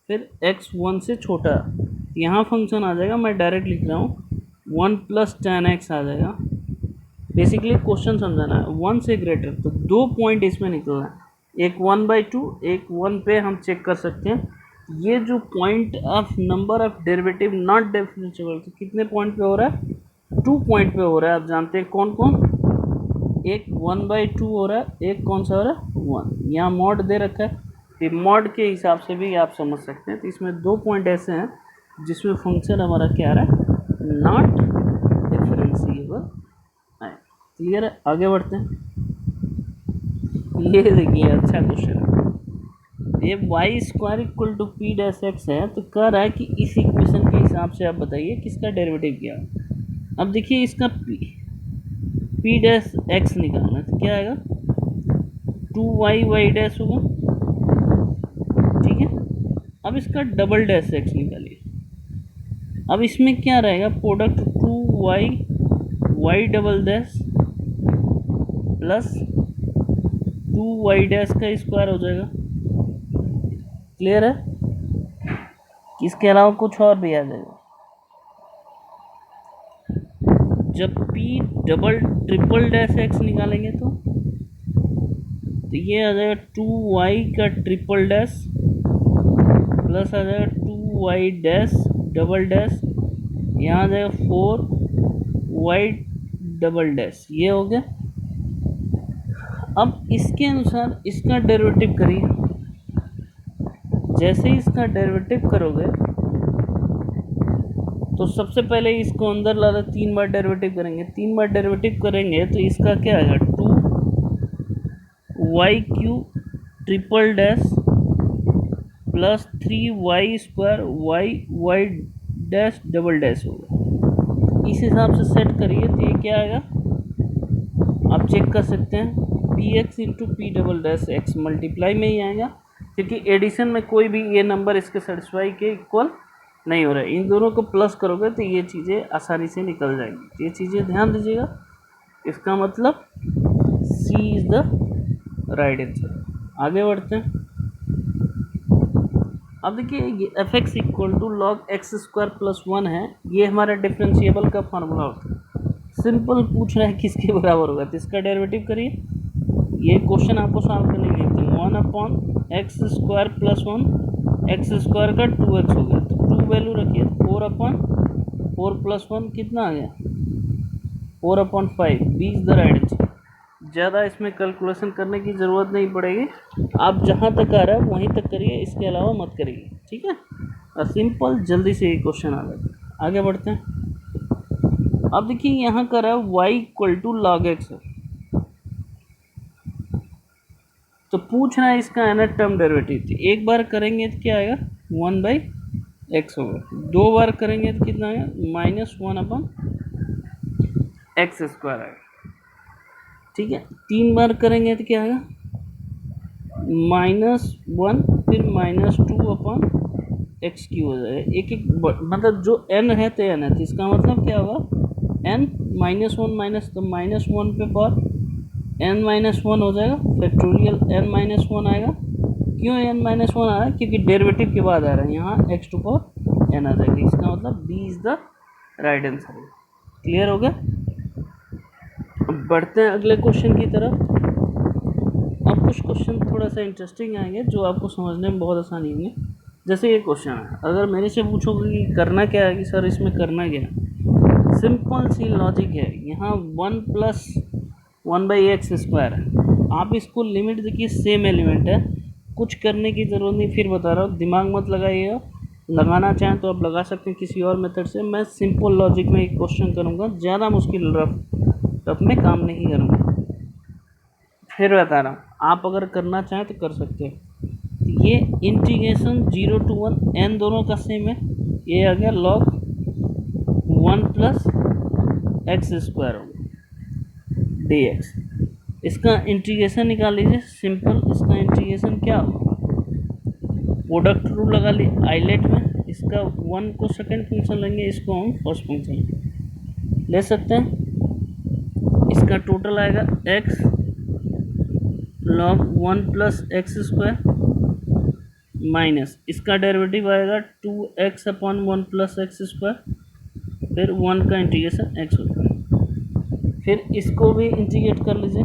[SPEAKER 1] फिर x 1 से छोटा। यहाँ फंक्शन आ जाएगा, मैं डायरेक्ट लिख रहा हूँ 1 + 10x आ जाएगा। बेसिकली क्वेश्चन समझाना है, 1 से ग्रेटर, तो दो पॉइंट इसमें निकलना है, एक 1/2, एक 1 पे हम चेक कर सकते हैं। ये जो point of number of derivative not differentiable, तो कितने पॉइंट पे हो रहा है, 2 पॉइंट पे हो रहा है। आप जानते हैं कौन कौन, एक 1/2 हो रहा है, एक कौन सा हो रहा है 1। यहाँ मॉड दे रखा है, तो मॉड के हिसाब से भी आप समझ सकते हैं। तो इसमें दो पॉइंट ऐसे हैं जिसमें फंक्शन हमारा क्या आ रहा है, नॉट डिफरेंशिएबल है। क्लियर है, आगे बढ़ते हैं। ये देखिए अच्छा क्वेश्चन है, ये y² = p' है, तो कह रहा है कि इस इक्वेशन के हिसाब से आप बताइए किसका डेरिवेटिव क्या है। अब देखिए इसका p, पी डैश एक्स निकालना है तो क्या आएगा 2y वाई डैश होगा, ठीक है। अब इसका डबल डैश एक्स निकालिए। अब इसमें क्या रहेगा, product 2y y double dash plus 2y dash का स्क्वायर हो जाएगा। क्लियर है? इसके अलावा कुछ और भी आ जाएगा। जब p double triple dash x निकालेंगे तो ये आ जाएगा 2y का ट्रिपल डैश प्लस आ जाएगा 2y डैश डबल डैश, यहाँ आ जाएगा 4y डबल डैश। ये हो गया। अब इसके अनुसार इसका डेरिवेटिव करिए। जैसे ही इसका डेरिवेटिव करोगे तो सबसे पहले इसको अंदर ला 3 बार डेरिवेटिव करेंगे। 3 बार डेरिवेटिव करेंगे तो इसका क्या आएगा 2y cube triple dash plus 3y स्क्वायर वाई डैश डबल डैश होगा। इस हिसाब से सेट करिए तो ये क्या आएगा, आप चेक कर सकते हैं P x into P double dash x multiply में ही आएगा, क्योंकि एडिशन में कोई भी ये नंबर इसके सेटिस्फाई के इक्वल नहीं हो रहा है। इन दोनों को प्लस करोगे तो ये चीज़ें आसानी से निकल जाएंगी। ये चीज़ें ध्यान दीजिएगा। इसका मतलब c is the right answer. आगे बढ़ते हैं। अब देखिए ये f x equal to log x square plus 1 है। ये हमारा डिफरेंशिएबल का फार्मूला होता है। सिंपल पूछ रहा है किसके बराबर होगा, तो इसका डेरिवेटिव करिए। ये क्वेश्चन आपको सॉल्व करने के लिए 1 upon x square plus 1, x square का 2x हो गया तो 2 वैल्यू रखिए। 4 अपॉन 4 प्लस 1 कितना आ गया 4 अपॉन 5, 20 द राइट आंसर। ज़्यादा इसमें कैलकुलेशन करने की ज़रूरत नहीं पड़ेगी। आप जहाँ तक आ रहा है वहीं तक करिए, इसके अलावा मत करिए, ठीक है। और सिंपल जल्दी से ये क्वेश्चन आ जाता है। आगे बढ़ते हैं। अब देखिए यहाँ कर रहा है y equal to log x है, तो पूछ रहा है इसका nth टर्म डेरिवेटिव। एक बार करेंगे तो क्या आएगा 1/x होगा। 2 बार करेंगे तो कितना आएगा -1 अपॉन एक्स स्क्वायर आएगा, ठीक है। 3 बार करेंगे तो क्या आएगा -1 फिर -2 अपॉन एक्स क्यू हो जाएगा। एक एक मतलब जो n है तो n है, तो इसका मतलब क्या होगा n -1 माइनस तो -1 पे पर n-1 हो जाएगा, फैक्टोरियल n-1 आएगा। क्यों n-1 आ रहा है, क्योंकि डेरिवेटिव के बाद आ रहा है, यहाँ x टू पावर n आ जाएगा। इसका मतलब b is the right answer. Clear हो गया। अब बढ़ते हैं अगले क्वेश्चन की तरफ। अब कुछ क्वेश्चन थोड़ा सा इंटरेस्टिंग आएंगे जो आपको समझने में बहुत आसानी होंगे। जैसे ये क्वेश्चन है, अगर मेरे से पूछोगे कि करना क्या है, कि सर इसमें करना क्या है, सिंपल सी लॉजिक है। यहाँ 1 प्लस 1/x स्क्वायर है। आप इसको लिमिट देखिए, सेम एलिमेंट है, कुछ करने की ज़रूरत नहीं। फिर बता रहा हूँ, दिमाग मत लगाइएगा। लगाना चाहें तो आप लगा सकते हैं किसी और मेथड से। मैं सिंपल लॉजिक में एक क्वेश्चन करूँगा, ज़्यादा मुश्किल रफ में काम नहीं करूँगा। फिर बता रहा हूँ, आप अगर करना चाहें तो कर सकते हैं। तो ये इंटीग्रेशन 0 to 1 n दोनों का सेम है। ये आ गया log 1 प्लस एक्स स्क्वायर होगा dx। इसका इंटीग्रेशन निकाल लीजिए, सिंपल। इसका इंटीग्रेशन क्या होगा, प्रोडक्ट रूल लगा ली आइलेट में। इसका 1 को सेकंड फंक्शन लेंगे, इसको हम फर्स्ट फंक्शन ले सकते हैं। इसका टोटल आएगा x log 1 plus x square minus इसका डेरिवेटिव आएगा 2x upon 1 plus x square, फिर 1 का इंटीग्रेशन x होगा। फिर इसको भी इंटीग्रेट कर लीजिए।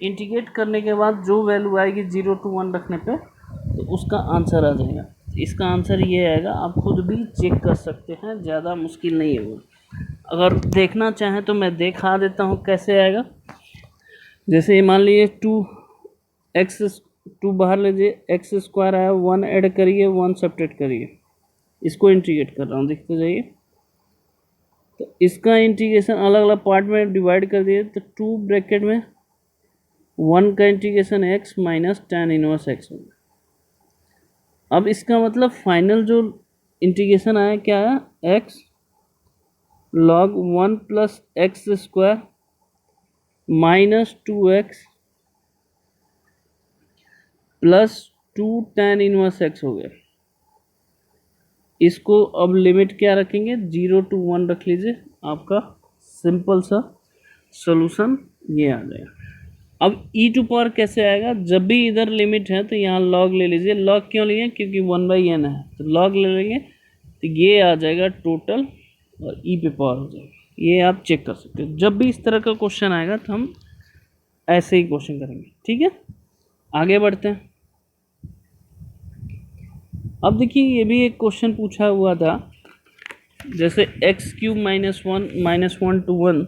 [SPEAKER 1] इंटीग्रेट करने के बाद जो वैल्यू आएगी 0 to 1 रखने पे, तो उसका आंसर आ जाएगा। इसका आंसर ये आएगा, आप खुद भी चेक कर सकते हैं, ज़्यादा मुश्किल नहीं है वो। अगर देखना चाहें तो मैं दिखा देता हूँ कैसे आएगा। जैसे मान लीजिए 2 बाहर लीजिए, एक्स स्क्वायर आया, 1 ऐड करिए, 1 सब्ट्रैक्ट करिए। इसको इंटीग्रेट कर रहा हूँ, देखते जाइए। तो इसका इंटीग्रेशन अलग अलग पार्ट में डिवाइड कर दिए, तो 2 ब्रैकेट में 1 का integration x minus tan inverse x होगा। अब इसका मतलब फाइनल जो इंटीग्रेशन आया क्या आया, x log 1 plus x square minus 2x plus 2 tan inverse x हो गया। इसको अब लिमिट क्या रखेंगे, 0 to 1 रख लीजिए, आपका सिंपल सा सॉल्यूशन ये आ जाएगा। अब e टू पावर कैसे आएगा, जब भी इधर लिमिट है तो यहाँ log ले लीजिए। log क्यों लिए, क्योंकि 1/n है तो log ले लेंगे, तो ये आ जाएगा टोटल और e पे पावर हो जाएगा। ये आप चेक कर सकते हो, जब भी इस तरह का क्वेश्चन आएगा तो हम ऐसे ही क्वेश्चन करेंगे। ठीक है, आगे बढ़ते हैं। अब देखिए ये भी एक क्वेश्चन पूछा हुआ था, जैसे x³ -1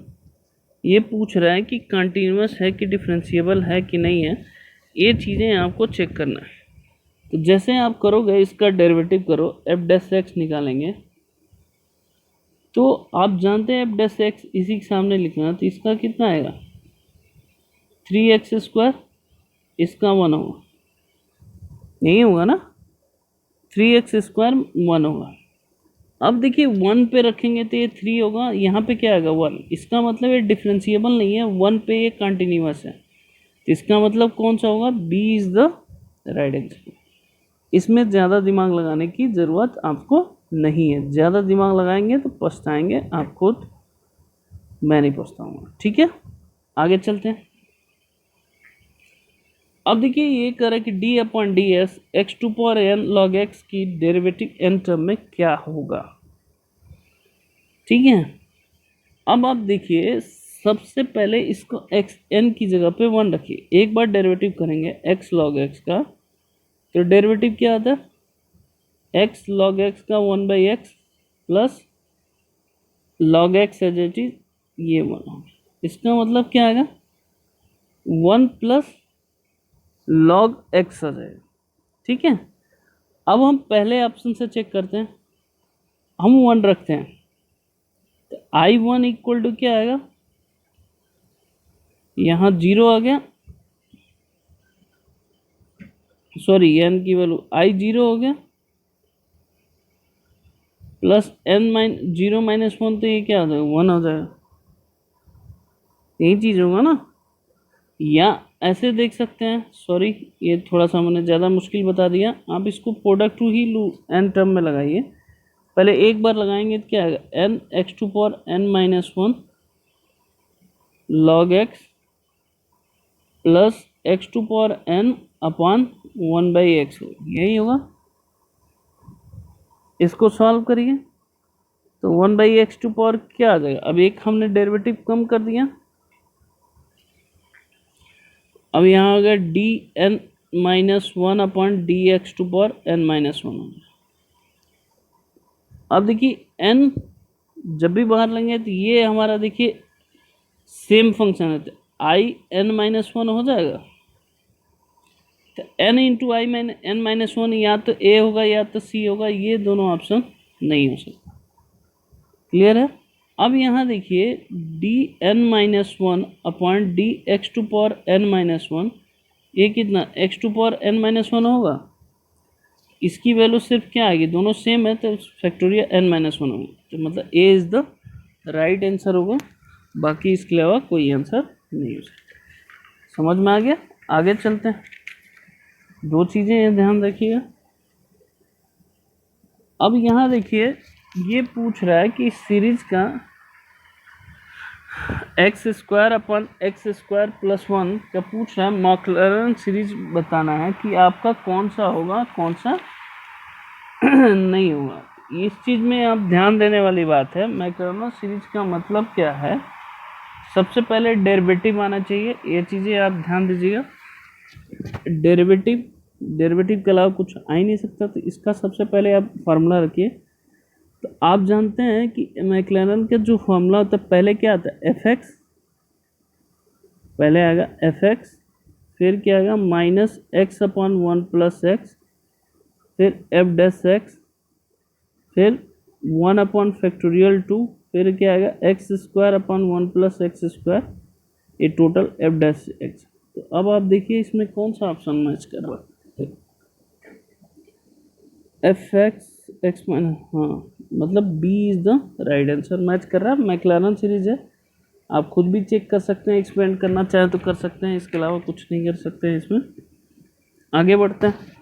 [SPEAKER 1] ये पूछ रहा है कि कंटिन्यूस है कि डिफरेंशिएबल है कि नहीं है, ये चीज़ें आपको चेक करना है। तो जैसे आप करोगे, इसका डेरिवेटिव करो, f' निकालेंगे, तो आप जानते हैं f' इसी के सामने लिखना, तो इसका कितना आएगा 3x², इसका 1 होगा, नहीं होगा ना, 3x² 1 होगा। अब देखिए 1 पे रखेंगे तो ये 3 होगा, यहाँ पे क्या आएगा 1, इसका मतलब ये डिफरेंशिएबल नहीं है, 1 पे ये कंटिन्यूस है, तो इसका मतलब कौन सा होगा, b is the right answer. इसमें ज़्यादा दिमाग लगाने की ज़रूरत आपको नहीं है, ज़्यादा दिमाग लगाएंगे तो पछताएंगे आप खुद, मैं नहीं पछताऊंगा। ठीक है, आगे चलते हैं। अब देखिए ये कह रहा है कि d/ds x⁴n log x की डेरिवेटिव n टर्म में क्या होगा। ठीक है, अब आप देखिए सबसे पहले इसको x n की जगह पे 1 रखिए, एक बार डेरिवेटिव करेंगे x log x का, तो डेरिवेटिव क्या आता है, x log x का 1/x plus log x as it is ये 1, इसका मतलब क्या आएगा 1 प्लस log x आ जाएगा। ठीक है, अब हम पहले ऑप्शन से चेक करते हैं, हम 1 रखते हैं, तो I1 इक्वल टू क्या आएगा, यहाँ 0 आ गया, सॉरी n की वैल्यू I0 हो गया, प्लस n 0 - 1, तो ये क्या आ जाएगा 1 हो जाएगा, यही चीज़ होगा ना। या ऐसे देख सकते हैं, सॉरी ये थोड़ा सा मैंने ज़्यादा मुश्किल बता दिया, आप इसको प्रोडक्ट टू ही लू n टर्म में लगाइए, पहले एक बार लगाएंगे तो क्या आएगा n x⁴n - 1 log x plus x⁴n upon 1/x, यही होगा। इसको सॉल्व करिए तो 1/x⁴ क्या आ जाएगा, अब एक हमने डेरिवेटिव कम कर दिया, अब यहाँ आ गया dn - 1 अपॉन dx⁴n - 1। अब देखिए n जब भी बाहर लेंगे तो ये हमारा देखिए सेम फंक्शन है, तो i n - 1 हो जाएगा, तो n इंटू आई n - 1 या तो a होगा या तो c होगा, ये दोनों ऑप्शन नहीं हो सकता। क्लियर है। अब यहाँ देखिए dn - 1 अपॉन dx⁴n - 1, ये कितना x⁴n - 1 होगा, इसकी वैल्यू सिर्फ क्या आएगी, दोनों सेम है तो फैक्टोरियल n - 1 होगा, तो मतलब a is the right answer होगा, बाकी इसके अलावा कोई आंसर नहीं हो सकता। समझ में आ गया, आगे चलते हैं, दो चीज़ें ध्यान रखिएगा। अब यहाँ देखिए ये पूछ रहा है कि सीरीज का x² अपॉन x² प्लस 1 का पूछ रहा है, मैक्लॉरेन सीरीज बताना है कि आपका कौन सा होगा कौन सा नहीं होगा। इस चीज़ में आप ध्यान देने वाली बात है, मैक्लॉरेन सीरीज का मतलब क्या है, सबसे पहले डेरिवेटिव आना चाहिए, ये चीज़ें आप ध्यान दीजिएगा। डेरिवेटिव के अलावा कुछ आ ही नहीं सकता, तो इसका सबसे पहले आप फार्मूला रखिए। तो आप जानते हैं कि मैक्लॉरेन का जो फार्मूला होता है, पहले क्या आता है f(x), पहले आएगा f(x), फिर क्या आएगा -x/1 प्लस x, फिर f'(x), फिर 1/2, फिर क्या आएगा x²/1 प्लस x², ये टोटल f'(x). तो अब आप देखिए इसमें कौन सा ऑप्शन मैच कर रहा है, f(x), हाँ मतलब b is the right answer match कर रहा है, मैक्लॉरेन सीरीज है, आप खुद भी चेक कर सकते हैं, एक्सपेंड करना चाहे तो कर सकते हैं, इसके अलावा कुछ नहीं कर सकते हैं इसमें। आगे बढ़ते हैं।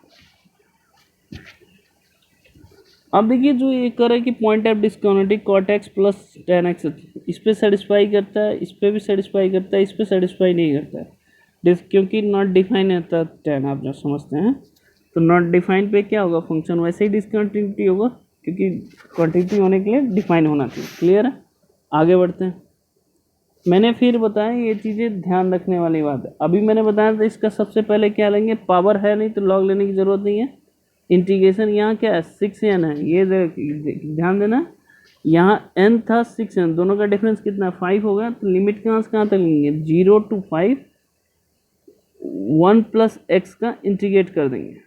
[SPEAKER 1] अब देखिए जो ये कर है कि point of discontinuity cot x plus tan x, इस पर सेटिस्फाई करता है, इस पर भी सेटिस्फाई करता है, इस पर सेटिस्फाई नहीं करता है, क्योंकि नॉट डिफाइन रहता टेन, आप जो समझते हैं। तो नॉट डिफाइन पे क्या होगा, फंक्शन वैसे ही डिस्कंटिन्यूटी होगा, क्योंकि क्वांटिटी होने के लिए डिफाइन होना चाहिए। क्लियर है? आगे बढ़ते हैं। मैंने फिर बताया ये चीज़ें ध्यान रखने वाली बात है। अभी मैंने बताया था इसका सबसे पहले क्या लेंगे, पावर है नहीं तो लॉग लेने की ज़रूरत नहीं है। इंटीग्रेशन यहाँ क्या है, 6n है, ये ध्यान देना। यहाँ n था 6n, दोनों का डिफरेंस कितना 5 होगा। तो लिमिट कहाँ से कहाँ तक लेंगे, 0 to 5, 1 प्लस एक्स का इंटीग्रेट कर देंगे।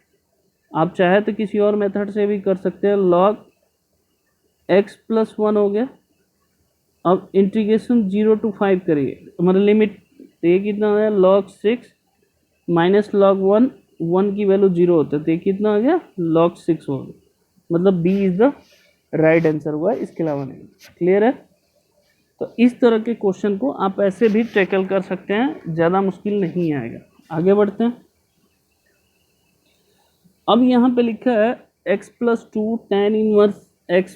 [SPEAKER 1] आप चाहे तो किसी और मेथड से भी कर सकते हैं। लॉग x प्लस 1 हो गया। अब इंटीग्रेशन 0 to 5 करिए, हमारा लिमिट तो ये कितना हो गया, log 6 माइनस log 1, 1 की वैल्यू 0 होता है, तो ये कितना हो गया, log 6 हो गया। मतलब b is the right answer हुआ, इसके अलावा नहीं। क्लियर है? तो इस तरह के क्वेश्चन को आप ऐसे भी टैकल कर सकते हैं, ज़्यादा मुश्किल नहीं आएगा। आगे बढ़ते हैं। अब यहाँ पे लिखा है x plus 2 tan inverse x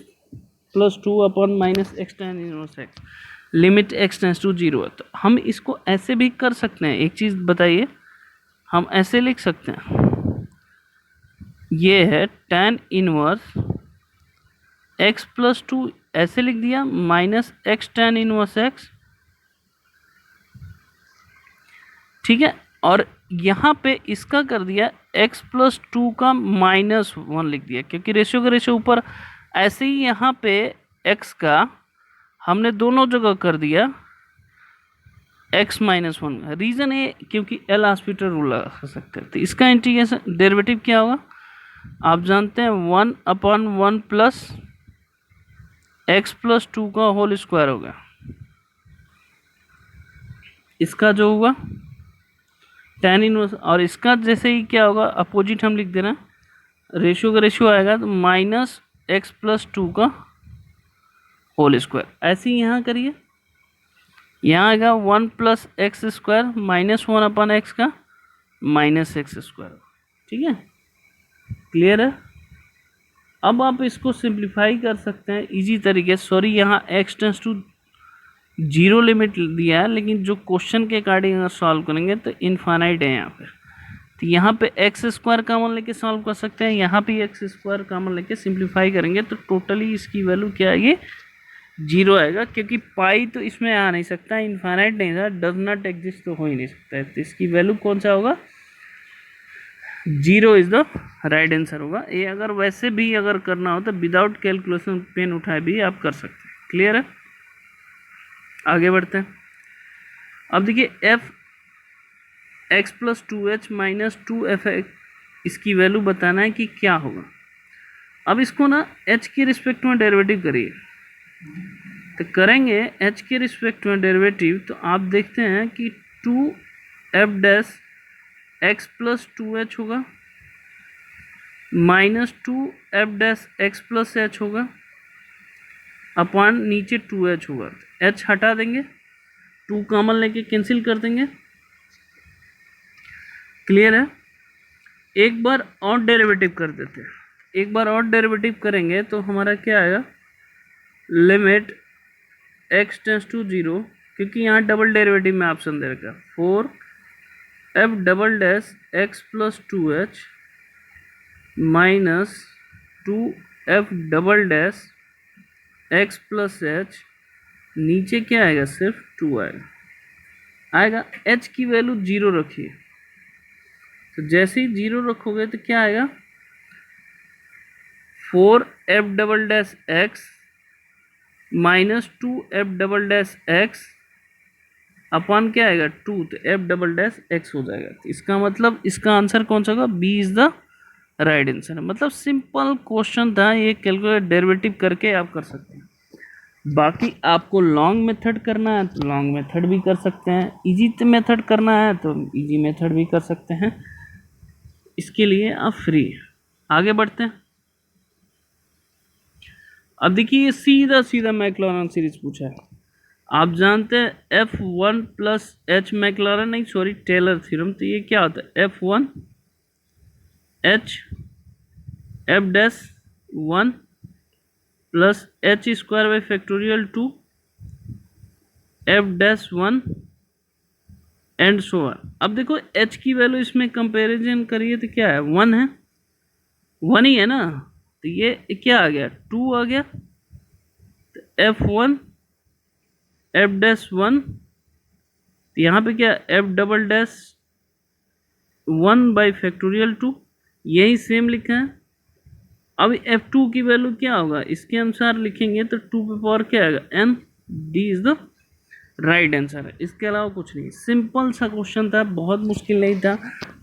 [SPEAKER 1] plus 2 upon minus x tan inverse x, limit x tends to 0 है। तो हम इसको ऐसे भी कर सकते हैं। एक चीज़ बताइए, हम ऐसे लिख सकते हैं, ये है tan इनवर्स x प्लस 2, ऐसे लिख दिया, minus x tan inverse x, ठीक है। और यहाँ पे इसका कर दिया x प्लस 2 का माइनस 1 लिख दिया, क्योंकि रेशियो का रेशियो ऊपर। ऐसे ही यहाँ पे x का हमने दोनों जगह कर दिया x माइनस 1। रीज़न है क्योंकि एल हॉस्पिटल रूल लगा सकते हैं। तो इसका इंटीग्रेशन डेरिवेटिव क्या होगा, आप जानते हैं, 1 अपॉन 1 प्लस एक्स प्लस 2 का होल स्क्वायर होगा। इसका जो होगा tan इनवर्स, और इसका जैसे ही क्या होगा, अपोजिट हम लिख देना, रेशियो का रेशियो आएगा तो माइनस एक्स प्लस 2 का होल स्क्वायर। ऐसे ही यहाँ करिए, यहाँ आएगा 1 plus x square minus 1 upon x का माइनस एक्स स्क्वायर। ठीक है? क्लियर है? अब आप इसको सिंप्लीफाई कर सकते हैं इजी तरीके। सॉरी, यहाँ एक्स टेंस टू 0 लिमिट दिया है, लेकिन जो क्वेश्चन के अकॉर्डिंग अगर सॉल्व करेंगे तो इनफाइनाइट है यहाँ पे। तो यहाँ पे एक्स स्क्वायर कॉमन लेके सॉल्व कर सकते हैं, यहाँ पे एक्स स्क्वायर कॉमन लेके सिंप्लीफाई करेंगे तो टोटली इसकी वैल्यू क्या आएगी, 0 आएगा, क्योंकि पाई तो इसमें आ नहीं सकता, इनफाइनाइट नहीं था, डज नॉट एग्जिस्ट तो हो ही नहीं सकता है। तो इसकी वैल्यू कौन सा होगा, 0 इज द राइट आंसर होगा। ये अगर वैसे भी अगर करना हो तो विदाउट कैलकुलेशन पेन उठाए भी आप कर सकते हैं। क्लियर है? आगे बढ़ते हैं। अब देखिए F x plus 2h minus 2f, इसकी वैल्यू बताना है कि क्या होगा। अब इसको ना h के रिस्पेक्ट में डेरिवेटिव करिए। तो करेंगे h के रिस्पेक्ट में डेरिवेटिव, तो आप देखते हैं कि 2f dash x plus 2h होगा minus 2f dash x plus h होगा अपॉन नीचे 2h होगा। h हटा देंगे, 2 कॉमन लेके कैंसिल कर देंगे। क्लियर है? एक बार और डेरिवेटिव कर देते हैं। एक बार और डेरिवेटिव करेंगे तो हमारा क्या आएगा, लिमिट x टेंस टू 0, क्योंकि यहाँ डबल डेरिवेटिव में ऑप्शन दे रखा, 4f double dash x plus 2h minus 2f double dash x plus h, नीचे क्या आएगा, सिर्फ 2 आएगा। h की वैल्यू 0 रखिए, तो जैसे ही 0 रखोगे तो क्या आएगा, 4f double dash x minus 2f double dash x upon क्या आएगा, 2, तो f डबल डैश x हो जाएगा। तो इसका मतलब इसका आंसर कौन सा होगा, b is the right answer. मतलब सिंपल क्वेश्चन था ये, कैलकुलेट डेरिवेटिव करके आप कर सकते हैं। बाकी आपको लॉन्ग मेथड करना है तो लॉन्ग मेथड भी कर सकते हैं, इजी मेथड करना है तो इजी मेथड भी कर सकते हैं, इसके लिए आप फ्री। आगे बढ़ते हैं। अब देखिए सीधा सीधा मैक्लॉरेन सीरीज पूछा है। आप जानते हैं F1 प्लस एच मैक्लारन, नहीं सॉरी टेलर थ्योरम, तो ये क्या होता है F1 H F dash 1 plus H square by factorial 2 F dash 1 and so on. अब देखो h की वैल्यू इसमें कंपैरिजन करिए तो क्या है 1 है, 1 ही है ना, तो ये क्या आ गया 2 आ गया, तो F1 F डैश 1, तो यहाँ पे क्या F double dash 1 by factorial 2, यही सेम लिखा है। अब F2 की वैल्यू क्या होगा इसके अनुसार लिखेंगे तो 2 पे पावर क्या आएगा n, d is the right answer है, इसके अलावा कुछ नहीं। सिंपल सा क्वेश्चन था, बहुत मुश्किल नहीं था।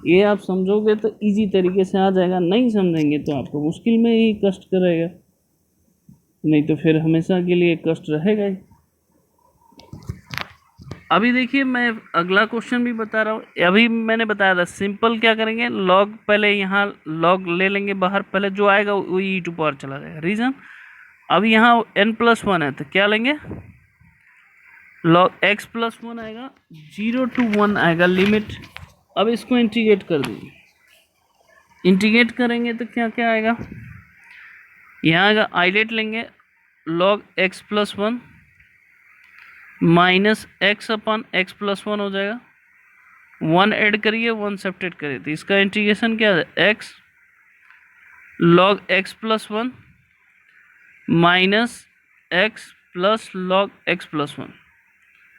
[SPEAKER 1] ये आप समझोगे तो इजी तरीके से आ जाएगा, नहीं समझेंगे तो आपको मुश्किल में ही कष्ट करेगा, नहीं तो फिर हमेशा के लिए कष्ट रहेगा ही। अभी देखिए मैं अगला क्वेश्चन भी बता रहा हूँ। अभी मैंने बताया था सिंपल क्या करेंगे, लॉग पहले यहाँ लॉग ले लेंगे बाहर, पहले जो आएगा वो ई टू पावर चला जाएगा। रीज़न अभी यहाँ n+1 है तो क्या लेंगे लॉग x+1 आएगा, 0 to 1 आएगा लिमिट। अब इसको इंटीग्रेट कर दीजिए, इंटीग्रेट करेंगे तो क्या क्या आएगा, यहाँ आएगा आइलेट लेंगे log x+1 minus x upon x+1 हो जाएगा, 1 ऐड करिए 1 सब्ट्रैक्ट करिए तो इसका इंटीग्रेशन क्या है x log x+1 minus x plus log x+1।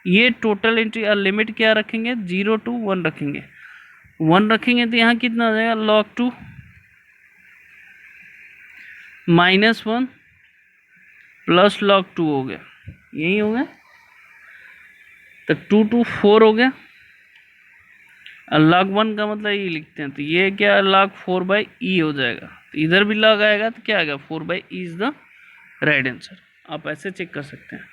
[SPEAKER 1] ये टोटल लिमिट क्या रखेंगे 0 to 1 रखेंगे, 1 रखेंगे तो यहाँ कितना आ जाएगा log 2 माइनस 1 प्लस log 2 हो गया, यही हो गया, तो 2 to 4 हो गया। log 1 का मतलब ये लिखते हैं तो ये क्या log 4 बाई ई हो जाएगा, तो इधर भी log आएगा तो क्या आएगा 4 by E is the right answer. आप ऐसे चेक कर सकते हैं।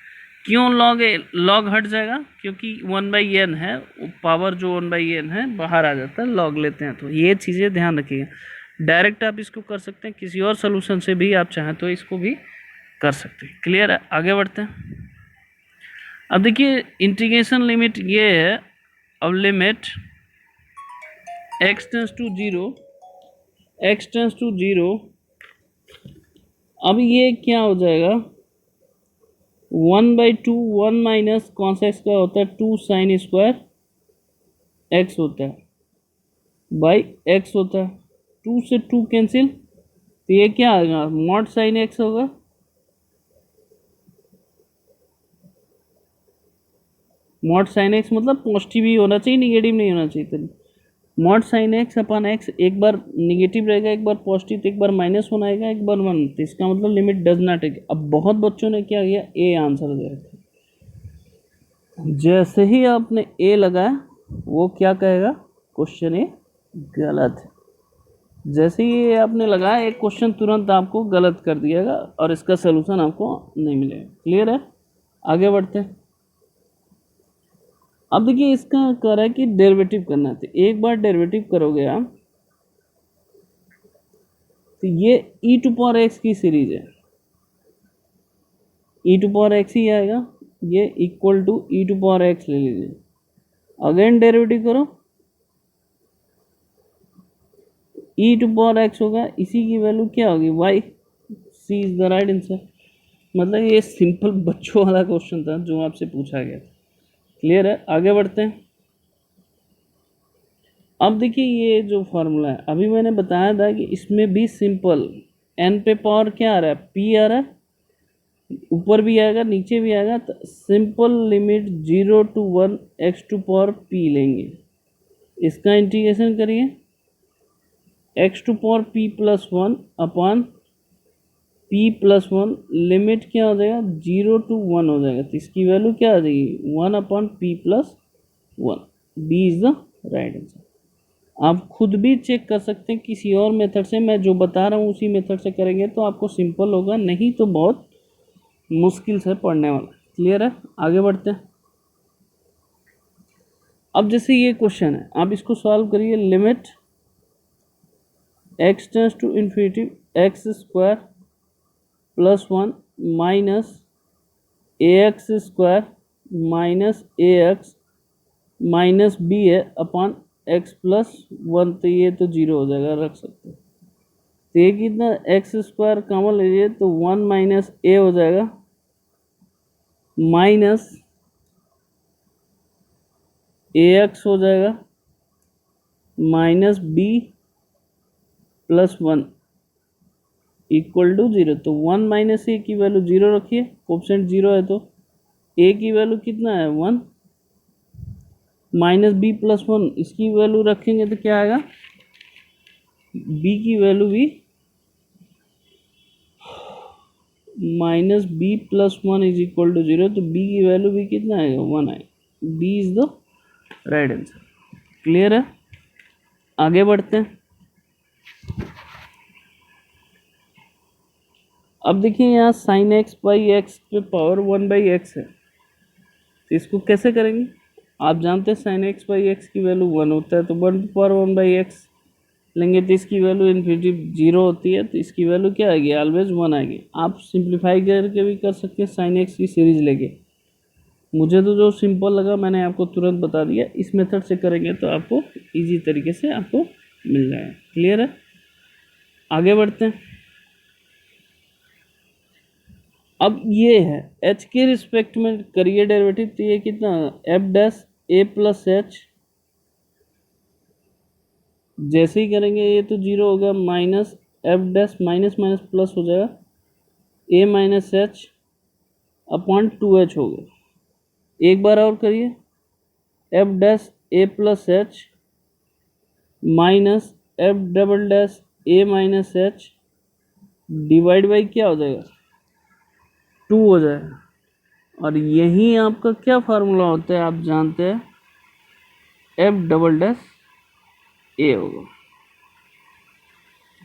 [SPEAKER 1] क्यों log हट जाएगा, क्योंकि 1/n है, पावर जो 1/n है बाहर आ जाता है, log लेते हैं, तो ये चीज़ें ध्यान रखिएगा। डायरेक्ट आप इसको कर सकते हैं, किसी और सोल्यूशन से भी आप चाहें तो इसको भी कर सकते हैं। क्लियर है, आगे बढ़ते हैं। अब देखिए इंटीग्रेशन लिमिट ये है, अब limit x tends to 0, x tends to 0, अब ये क्या हो जाएगा 1/2, 1 माइनस कौन सा इसका होता है 2 साइन स्क्वायर x होता है बाई x होता है, 2 से 2 कैंसिल, तो ये क्या आएगा मॉड साइन x होगा, मॉड साइन एक्स मतलब पॉजिटिव ही होना चाहिए, निगेटिव नहीं होना चाहिए। तो mod sine x upon x एक बार निगेटिव रहेगा, एक बार पॉजिटिव, तो एक बार माइनस वन आएगा, एक बार 1, तो इसका मतलब लिमिट डज नॉट टेक। अब बहुत बच्चों ने क्या किया ए आंसर दिया था, जैसे ही आपने ए लगाया वो क्या कहेगा क्वेश्चन ए गलत है, जैसे ही आपने लगाया एक क्वेश्चन तुरंत आपको गलत कर दिएगा और इसका सलूशन आपको नहीं मिलेगा। क्लियर है, आगे बढ़ते हैं। अब देखिए इसका कह रहा है कि डेरिवेटिव करना है, तो एक बार डेरिवेटिव करोगे आप तो ये e टू पावर एक्स की सीरीज है, e टू पावर एक्स ही आएगा, ये equal to e to power x ले लीजिए, अगेन डेरिवेटिव करो e टू पावर एक्स होगा, इसी की वैल्यू क्या होगी y, c is the right answer. मतलब ये सिंपल बच्चों वाला क्वेश्चन था जो आपसे पूछा गया था। क्लियर है, आगे बढ़ते हैं। अब देखिए ये जो फार्मूला है अभी मैंने बताया था कि इसमें भी सिंपल n पे पावर क्या आ रहा है p आ रहा है, ऊपर भी आएगा नीचे भी आएगा, तो simple limit 0 to 1 x to power p लेंगे, इसका इंटीग्रेशन करिए x to power p plus 1 upon p plus 1, limit क्या हो जाएगा 0 to 1 हो जाएगा, तो इसकी वैल्यू क्या आ जाएगी 1 upon p plus 1, b is the right answer. आप खुद भी चेक कर सकते हैं किसी और मेथड से, मैं जो बता रहा हूँ उसी मेथड से करेंगे तो आपको सिंपल होगा, नहीं तो बहुत मुश्किल से पढ़ने वाला। क्लियर है, आगे बढ़ते हैं। अब जैसे ये क्वेश्चन है आप इसको सॉल्व करिए, limit x tends to infinity x square plus 1 minus ax square minus a x minus b है अपॉन एक्स प्लस वन, तो ये तो जीरो हो जाएगा, रख सकते हैं। तो ये कितना, एक्स स्क्वायर कॉमन लीजिए तो वन माइनस ए हो जाएगा माइनस ए एक्स हो जाएगा minus b plus one equal to zero. तो वन माइनस ए की वैल्यू जीरो रखिए, कोफिशिएंट जीरो है तो ए की वैल्यू कितना है one, minus b plus one इसकी वैल्यू रखेंगे तो क्या आएगा, बी की वैल्यू भी minus b plus one is equal to zero, तो बी की वैल्यू भी कितना आएगा, वन आएगा। B is the right answer. Clear है, आगे बढ़ते हैं। अब देखिए यहाँ साइन एक्स बाई एक्स पे पावर वन बाई एक्स है, तो इसको कैसे करेंगे। आप जानते हैं साइन एक्स बाई एक्स की वैल्यू वन होता है, तो one power one by x लेंगे तो इसकी वैल्यू इन्फिनिटी जीरो होती है, तो इसकी वैल्यू क्या आएगी, ऑलवेज वन आएगी। आप सिंप्लीफाई करके भी कर सकते हैं साइन एक्स की सीरीज लेके, मुझे तो जो सिंपल लगा मैंने आपको तुरंत बता दिया। इस मेथड से करेंगे तो आपको इजी तरीके से आपको मिल जाएगा। क्लियर है, आगे बढ़ते हैं। अब ये है h के रिस्पेक्ट में करिए डेरिवेटिव, तो ये कितना f dash a plus h, जैसे ही करेंगे ये तो जीरो होगा, minus f dash minus minus plus हो जाएगा a minus h upon two h हो गया। एक बार और करिए, f dash a plus h minus f double dash a minus h divide by क्या हो जाएगा, टू हो जाएगा। और यही आपका क्या फार्मूला होता है, आप जानते हैं, एफ डबल डैश ए होगा,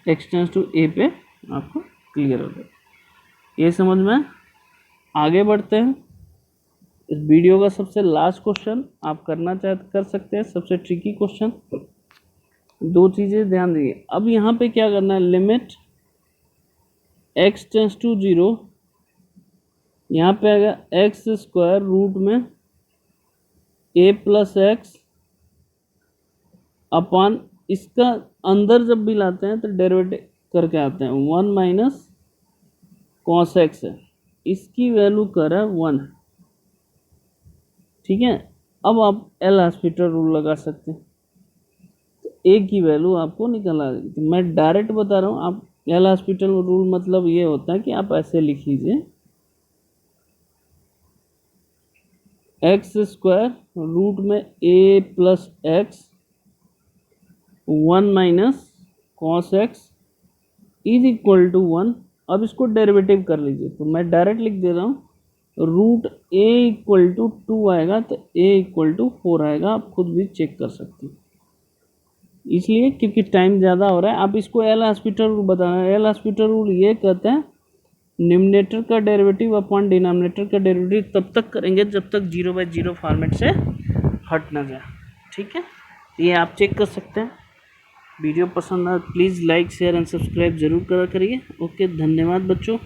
[SPEAKER 1] एक्स टेंस टू ए पे आपको क्लियर हो जाएगा। ये समझ में। आगे बढ़ते हैं। इस वीडियो का सबसे लास्ट क्वेश्चन आप करना चाहे कर सकते हैं, सबसे ट्रिकी क्वेश्चन। दो चीज़ें ध्यान दीजिए। अब यहाँ पे क्या करना है, limit x tends to zero, यहाँ पे आएगा एक्स स्क्वायर रूट में ए प्लस एक्स अपॉन, इसका अंदर जब भी लाते हैं तो डेरिवेटिव करके आते हैं, वन माइनस कॉस एक्स है, इसकी वैल्यू कर है वन। ठीक है, अब आप एल हॉस्पिटल रूल लगा सकते हैं, तो ए की वैल्यू आपको निकल आ जाएगी। तो मैं डायरेक्ट बता रहा हूँ, आप एल हॉस्पिटल रूल मतलब ये होता है कि आप ऐसे लिख लीजिए, एक्स स्क्वायर रूट में a plus x one minus cos x is equal to one. अब इसको डेरिवेटिव कर लीजिए, तो मैं डायरेक्ट लिख दे रहा हूँ, root a equal to two आएगा तो ए इक्वल टू फोर आएगा, आप खुद भी चेक कर सकते हैं। इसलिए क्योंकि टाइम ज़्यादा हो रहा है, आप इसको एल हॉस्पिटल रूल बताना है। एल हॉस्पिटल रूल ये कहते हैं, न्यूमरेटर का डेरिवेटिव अपॉन डिनोमिनेटर का डेरिवेटिव तब तक करेंगे जब तक जीरो बाई जीरो फॉर्मेट से हट ना जाए। ठीक है, ये आप चेक कर सकते हैं। वीडियो पसंद आए please like share and subscribe जरूर करा करिए। ओके, धन्यवाद बच्चों।